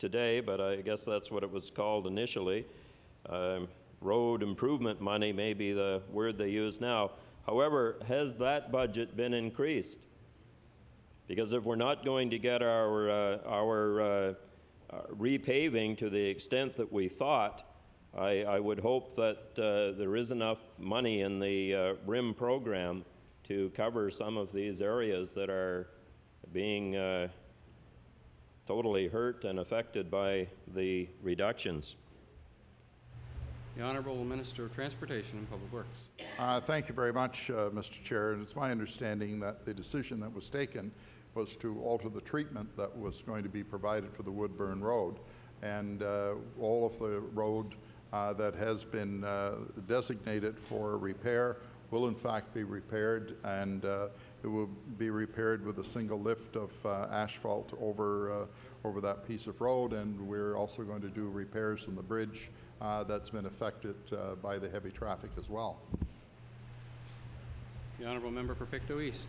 S9: today, but I guess that's what it was called initially. Road improvement money may be the word they use now. However, has that budget been increased? Because if we're not going to get our repaving to the extent that we thought, I would hope that there is enough money in the RIM program to cover some of these areas that are being totally hurt and affected by the reductions.
S2: The Honourable Minister of Transportation and Public Works.
S1: Thank you very much, Mr. Chair. And it's my understanding that the decision that was taken was to alter the treatment that was going to be provided for the Woodburn Road. And all of the road that has been designated for repair will in fact be repaired, and it will be repaired with a single lift of asphalt over that piece of road. And we're also going to do repairs in the bridge that's been affected by the heavy traffic as well.
S2: The Honourable Member for Pictou East.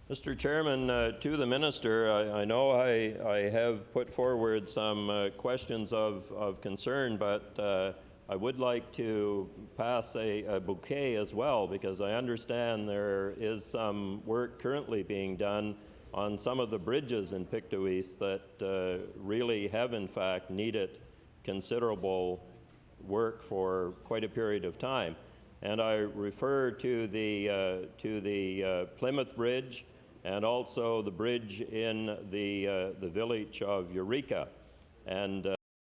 S9: Mr. Chairman, to the Minister, I know I have put forward some questions of concern, but I would like to pass a bouquet as well, because I understand there is some work currently being done on some of the bridges in Pictou East that really have in fact needed considerable work for quite a period of time. And I refer to the Plymouth Bridge and also the bridge in the village of Eureka. And